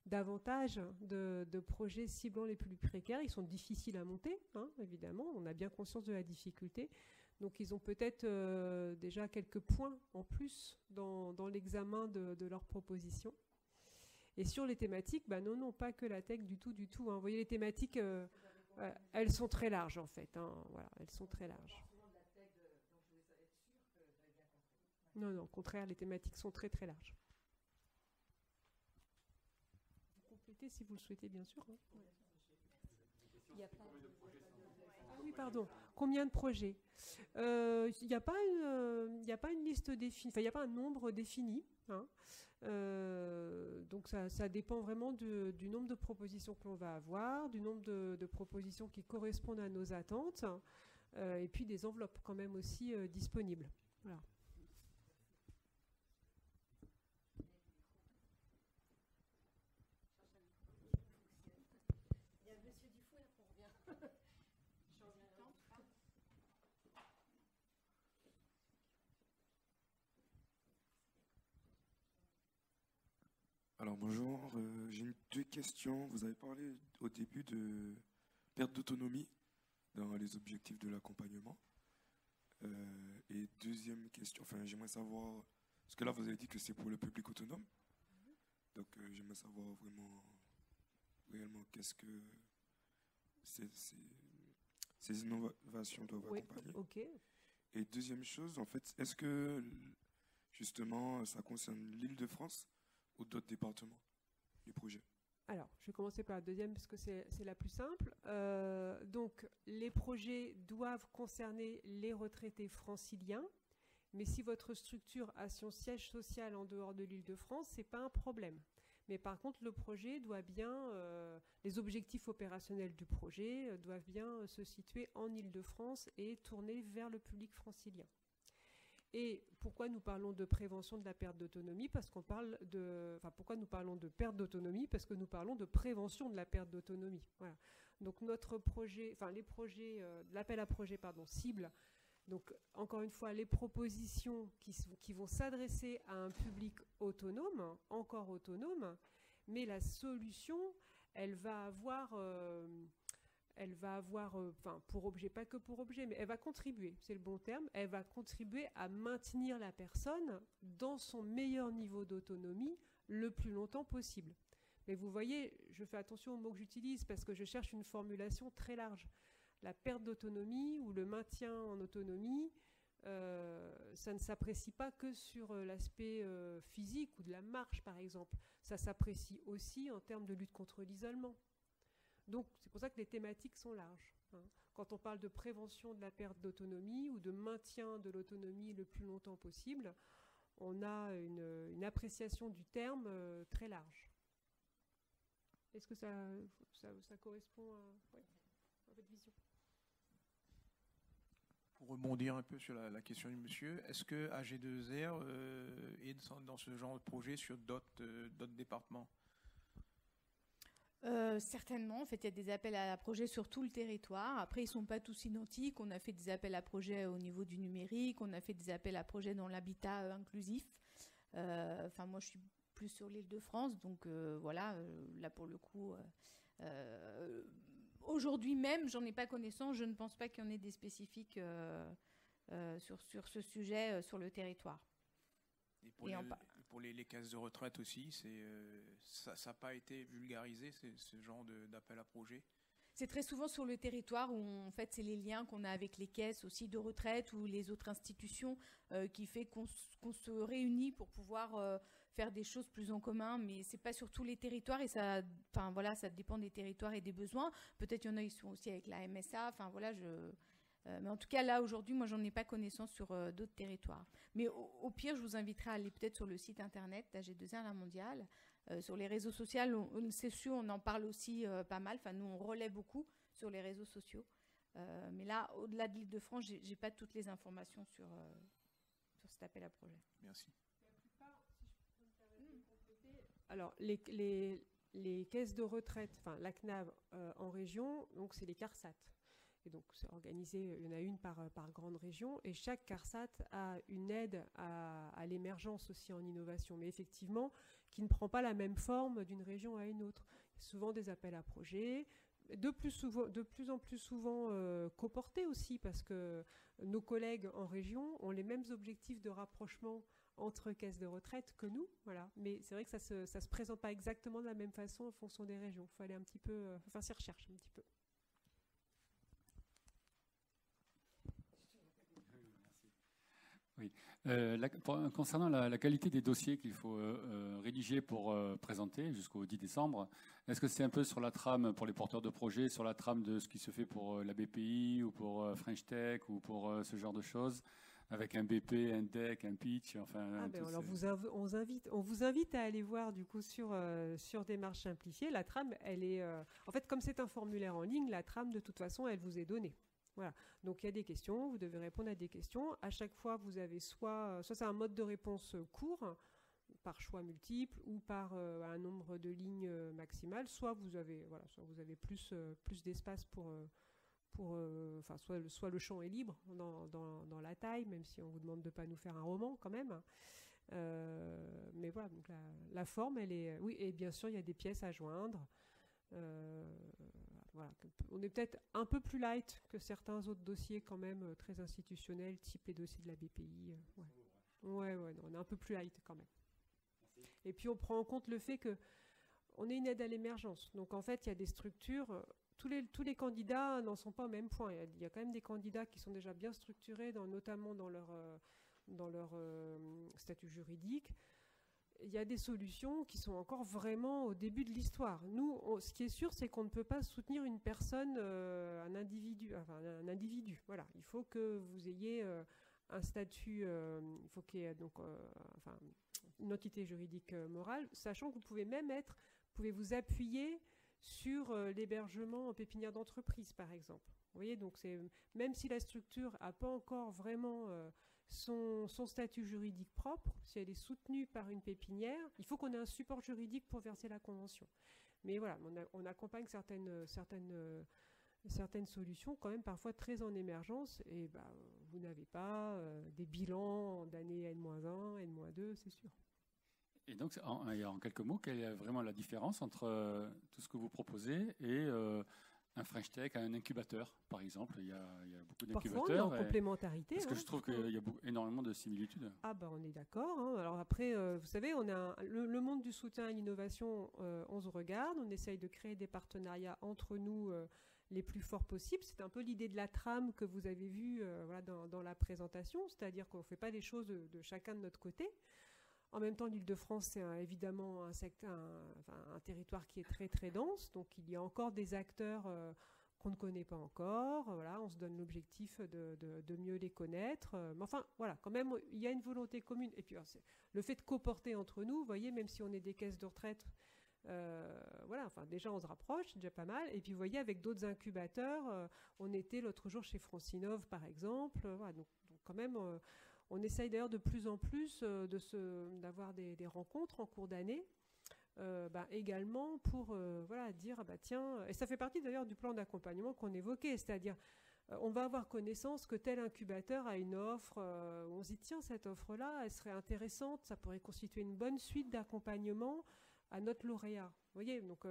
A: davantage de projets ciblant les publics précaires. Ils sont difficiles à monter, évidemment. On a bien conscience de la difficulté. Donc, ils ont peut-être déjà quelques points en plus dans l'examen de leurs propositions. Et sur les thématiques, non, pas que la tech du tout. Hein. Vous voyez, les thématiques, elles sont très larges, en fait. Voilà, elles sont très larges. Non, au contraire, les thématiques sont très, très larges. Vous complétez si vous le souhaitez, bien sûr. Hein. Il n'y a pas... Ah oui, pardon. Combien de projets? Il n'y a pas une liste définie, il n'y a pas un nombre défini. Hein. Donc ça dépend vraiment du nombre de propositions que l'on va avoir, du nombre de propositions qui correspondent à nos attentes, et puis des enveloppes quand même aussi disponibles. Voilà.
F: Alors Bonjour, j'ai deux questions. Vous avez parlé au début de perte d'autonomie dans les objectifs de l'accompagnement. Et deuxième question, enfin j'aimerais savoir, parce que là vous avez dit que c'est pour le public autonome, donc j'aimerais savoir réellement qu'est-ce que ces innovations doivent accompagner.
A: Ok.
F: Et deuxième chose, en fait, est-ce que justement ça concerne l'Île-de-France ou d'autres départements du projet?
A: Alors, je vais commencer par la deuxième parce que c'est la plus simple. Donc, les projets doivent concerner les retraités franciliens, mais si votre structure a son siège social en dehors de l'Île-de-France, ce n'est pas un problème. Mais par contre, le projet doit bien, les objectifs opérationnels du projet doivent bien se situer en Île-de-France et tourner vers le public francilien. Et pourquoi nous parlons de prévention de la perte d'autonomie? Parce qu'on parle de, enfin, pourquoi nous parlons de perte d'autonomie? Parce que nous parlons de prévention de la perte d'autonomie. Voilà. Donc notre projet, enfin les projets, l'appel à projet, pardon, cible. Donc encore une fois, les propositions qui vont s'adresser à un public autonome, encore autonome, mais la solution, elle va avoir enfin, pour objet, pas que pour objet, mais elle va contribuer, c'est le bon terme, elle va contribuer à maintenir la personne dans son meilleur niveau d'autonomie le plus longtemps possible. Mais vous voyez, je fais attention aux mots que j'utilise parce que je cherche une formulation très large. La perte d'autonomie ou le maintien en autonomie, ça ne s'apprécie pas que sur l'aspect physique ou de la marche, par exemple. Ça s'apprécie aussi en termes de lutte contre l'isolement. Donc, c'est pour ça que les thématiques sont larges. Quand on parle de prévention de la perte d'autonomie ou de maintien de l'autonomie le plus longtemps possible, on a une appréciation du terme très large. Est-ce que ça correspond à votre vision?
G: Pour rebondir un peu sur la question du monsieur, est-ce que AG2R est dans ce genre de projet sur d'autres départements?
C: Certainement, en fait, il y a des appels à projets sur tout le territoire. Après, ils ne sont pas tous identiques. On a fait des appels à projets au niveau du numérique, on a fait des appels à projets dans l'habitat inclusif. Enfin, moi, je suis plus sur l'Île-de-France, donc voilà, là pour le coup, aujourd'hui même, j'en ai pas connaissance. Je ne pense pas qu'il y en ait des spécifiques sur ce sujet sur le territoire.
G: Et pour les caisses de retraite aussi, ça n'a pas été vulgarisé, ce genre d'appel à projet?
C: C'est très souvent sur le territoire où, en fait, c'est les liens qu'on a avec les caisses aussi de retraite ou les autres institutions qui fait qu'on se réunit pour pouvoir faire des choses plus en commun. Mais c'est pas sur tous les territoires et ça dépend des territoires et des besoins. Peut-être il y en a qui sont aussi avec la MSA. Enfin voilà, mais en tout cas, là, aujourd'hui, moi, j'en ai pas connaissance sur d'autres territoires. Mais au pire, je vous inviterai à aller peut-être sur le site internet d'AG2R La Mondiale. Sur les réseaux sociaux, c'est sûr, on en parle aussi pas mal. Enfin, nous, on relaie beaucoup sur les réseaux sociaux. Mais là, au-delà de l'Île-de-France, j'ai pas toutes les informations sur cet appel à projet.
G: Merci.
A: Alors, les caisses de retraite, enfin, la CNAV en région, donc c'est les CARSAT. Et donc, c'est organisé, il y en a une par grande région, et chaque CARSAT a une aide à l'émergence aussi en innovation, mais effectivement, qui ne prend pas la même forme d'une région à une autre. Souvent des appels à projets, de plus en plus souvent coportés aussi, parce que nos collègues en région ont les mêmes objectifs de rapprochement entre caisses de retraite que nous, voilà. Mais c'est vrai que ça se présente pas exactement de la même façon en fonction des régions. Il faut aller un petit peu, faire ses recherches un petit peu.
H: Oui. Concernant la qualité des dossiers qu'il faut rédiger pour présenter jusqu'au 10 décembre, est-ce que c'est un peu sur la trame pour les porteurs de projets, sur la trame de ce qui se fait pour la BPI ou pour French Tech ou pour ce genre de choses, avec un BP, un deck, un pitch, enfin...
A: Alors on vous invite à aller voir du coup sur Démarche Simplifiée. La trame, elle est... en fait, comme c'est un formulaire en ligne, la trame, de toute façon, elle vous est donnée. Voilà. Donc il y a des questions, vous devez répondre à des questions. À chaque fois, vous avez soit c'est un mode de réponse court, par choix multiple, ou par un nombre de lignes maximal, soit vous avez plus d'espace soit le champ est libre dans la taille, même si on vous demande de ne pas nous faire un roman quand même. Mais voilà, donc la forme, elle est... Oui, et bien sûr, il y a des pièces à joindre. Voilà. On est peut-être un peu plus light que certains autres dossiers quand même très institutionnels, type les dossiers de la BPI. Ouais, non, on est un peu plus light quand même. Merci. Et puis on prend en compte le fait que on est une aide à l'émergence. Donc en fait, il y a des structures, tous les candidats n'en sont pas au même point. Il y a quand même des candidats qui sont déjà bien structurés, notamment dans leur statut juridique. Il y a des solutions qui sont encore vraiment au début de l'histoire. Nous, ce qui est sûr, c'est qu'on ne peut pas soutenir une personne, un individu. Voilà. Il faut que vous ayez un statut, il faut qu'il y ait donc, une entité juridique morale, sachant que vous pouvez même pouvez vous appuyer sur l'hébergement en pépinière d'entreprise, par exemple. Vous voyez, donc même si la structure n'a pas encore vraiment son statut juridique propre, si elle est soutenue par une pépinière, il faut qu'on ait un support juridique pour verser la convention. Mais voilà, on accompagne certaines solutions, quand même parfois très en émergence, et vous n'avez pas des bilans d'année N-1, N-2, c'est sûr.
H: Et donc, en quelques mots, quelle est vraiment la différence entre tout ce que vous proposez et un French Tech, un incubateur, par exemple? Il y a beaucoup d'incubateurs.
A: Parfois, on est en complémentarité.
H: Parce que je trouve qu'il y a énormément de similitudes.
A: Ah on est d'accord. Hein. Alors après, vous savez, on a le monde du soutien à l'innovation, on se regarde, on essaye de créer des partenariats entre nous les plus forts possibles. C'est un peu l'idée de la trame que vous avez vue dans la présentation, c'est-à-dire qu'on ne fait pas les choses de chacun de notre côté. En même temps, l'Île-de-France, c'est évidemment un territoire qui est très très dense, donc il y a encore des acteurs qu'on ne connaît pas encore. Voilà, on se donne l'objectif de mieux les connaître. Mais enfin, voilà, quand même, il y a une volonté commune. Et puis, le fait de coporter entre nous, vous voyez, même si on est des caisses de retraite, déjà on se rapproche, c'est déjà pas mal. Et puis, vous voyez, avec d'autres incubateurs, on était l'autre jour chez Francinov, par exemple. Voilà, donc quand même... on essaye d'ailleurs de plus en plus d'avoir des rencontres en cours d'année, également pour dire, tiens, et ça fait partie d'ailleurs du plan d'accompagnement qu'on évoquait, c'est-à-dire on va avoir connaissance que tel incubateur a une offre, on se dit, tiens, cette offre-là, elle serait intéressante, ça pourrait constituer une bonne suite d'accompagnement à notre lauréat. Vous voyez, donc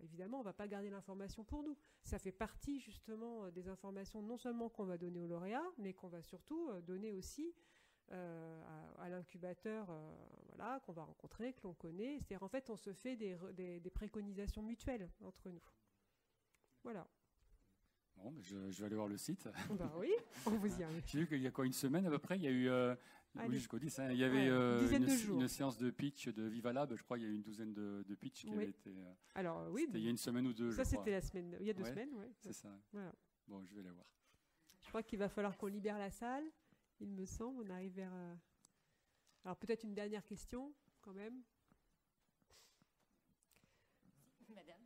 A: évidemment, on ne va pas garder l'information pour nous. Ça fait partie justement des informations non seulement qu'on va donner au lauréat, mais qu'on va surtout donner aussi à l'incubateur qu'on va rencontrer, que l'on connaît. C'est-à-dire, en fait, on se fait des préconisations mutuelles entre nous. Voilà.
H: Bon, je vais aller voir le site.
A: Oui, on vous y arrive.
H: J'ai vu qu'il y a une semaine à peu près, il y a eu... jusqu'au 10, il y avait une séance de pitch de Vivalab, je crois qu'il y a eu une douzaine de pitchs qui avaient été...
A: Alors oui,
H: il y a une semaine ou deux,
A: ça c'était la semaine, il y a 2 semaines, oui.
H: C'est ça.
A: Voilà.
H: Bon, je vais la voir.
A: Je crois qu'il va falloir qu'on libère la salle, il me semble, on arrive vers... Alors peut-être une dernière question, quand même.
B: Madame.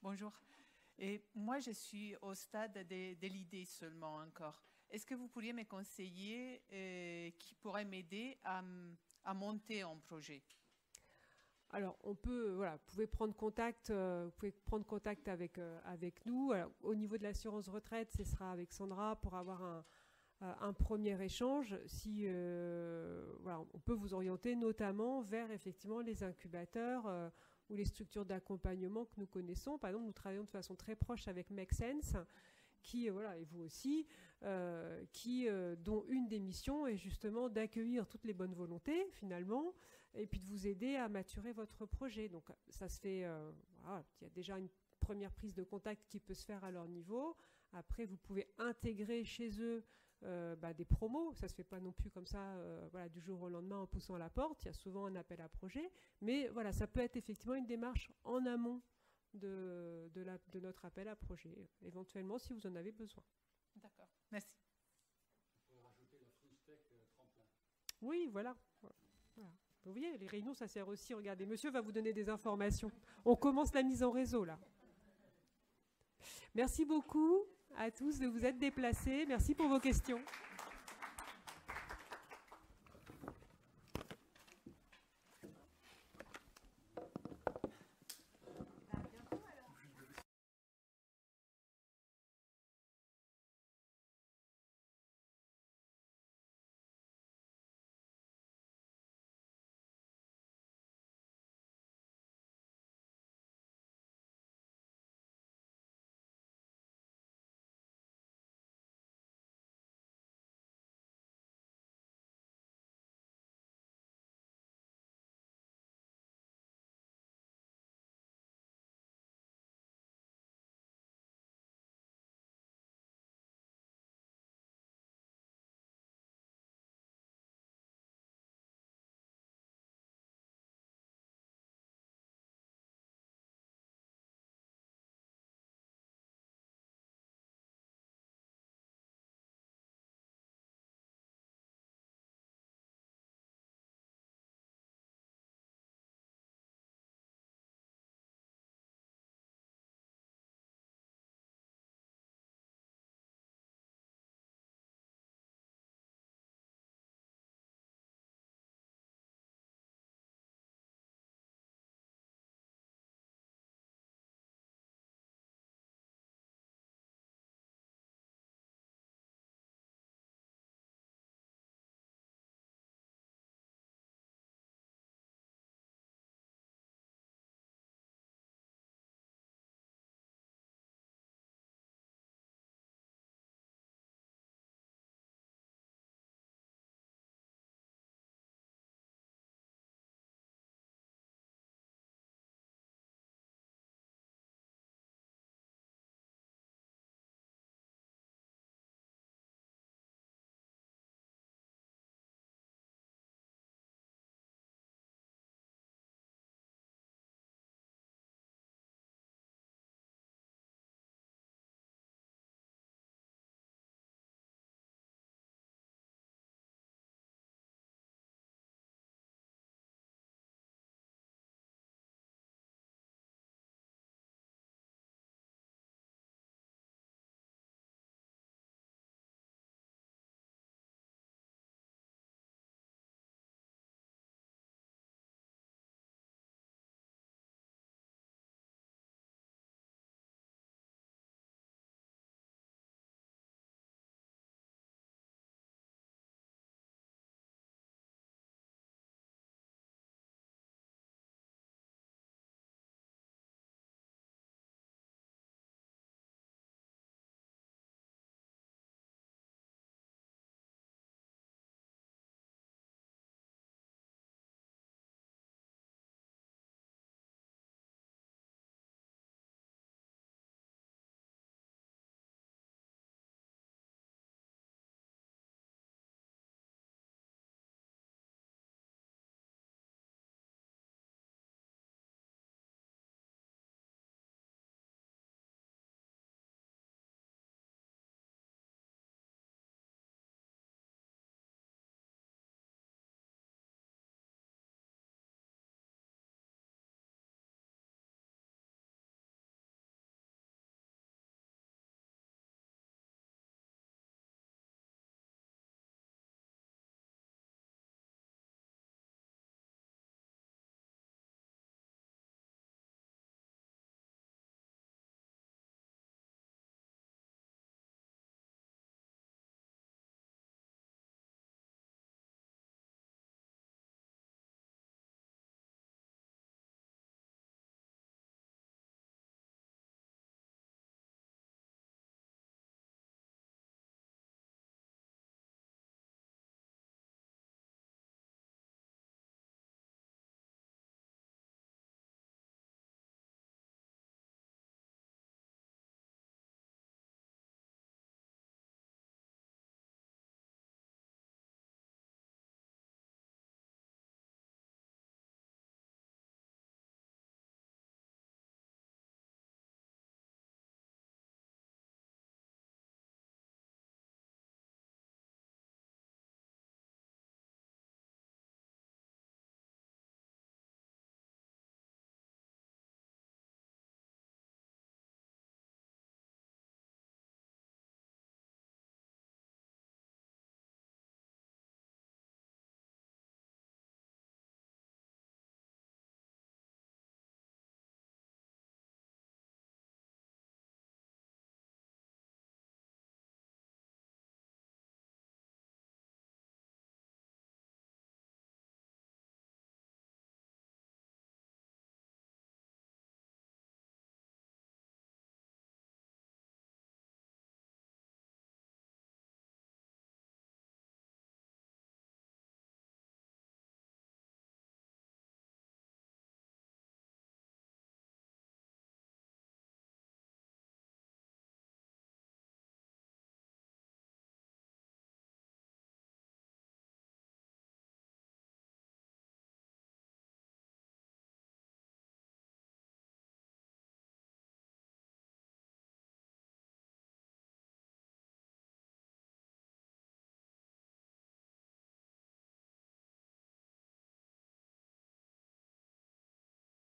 I: Bonjour. Et moi, je suis au stade de l'idée seulement encore. Est-ce que vous pourriez me conseiller qui pourrait m'aider à monter un projet?
A: Alors, vous pouvez prendre contact, avec nous. Alors, au niveau de l'assurance retraite, ce sera avec Sandra pour avoir un premier échange. On peut vous orienter notamment vers effectivement les incubateurs ou les structures d'accompagnement que nous connaissons. Par exemple, nous travaillons de façon très proche avec Make Sense, et vous aussi, dont une des missions est justement d'accueillir toutes les bonnes volontés, finalement, et puis de vous aider à maturer votre projet. Donc, ça se fait, il y a déjà une première prise de contact qui peut se faire à leur niveau. Après, vous pouvez intégrer chez eux des promos. Ça ne se fait pas non plus comme ça du jour au lendemain en poussant la porte. Il y a souvent un appel à projet. Mais voilà, ça peut être effectivement une démarche en amont de notre appel à projet, éventuellement si vous en avez besoin.
I: D'accord, merci.
H: Il faut rajouter la French Tech tremplin.
A: Oui, voilà. Vous voyez, les réunions, ça sert aussi. Regardez, monsieur va vous donner des informations. On commence la mise en réseau, là. Merci beaucoup à tous de vous être déplacés. Merci pour vos questions.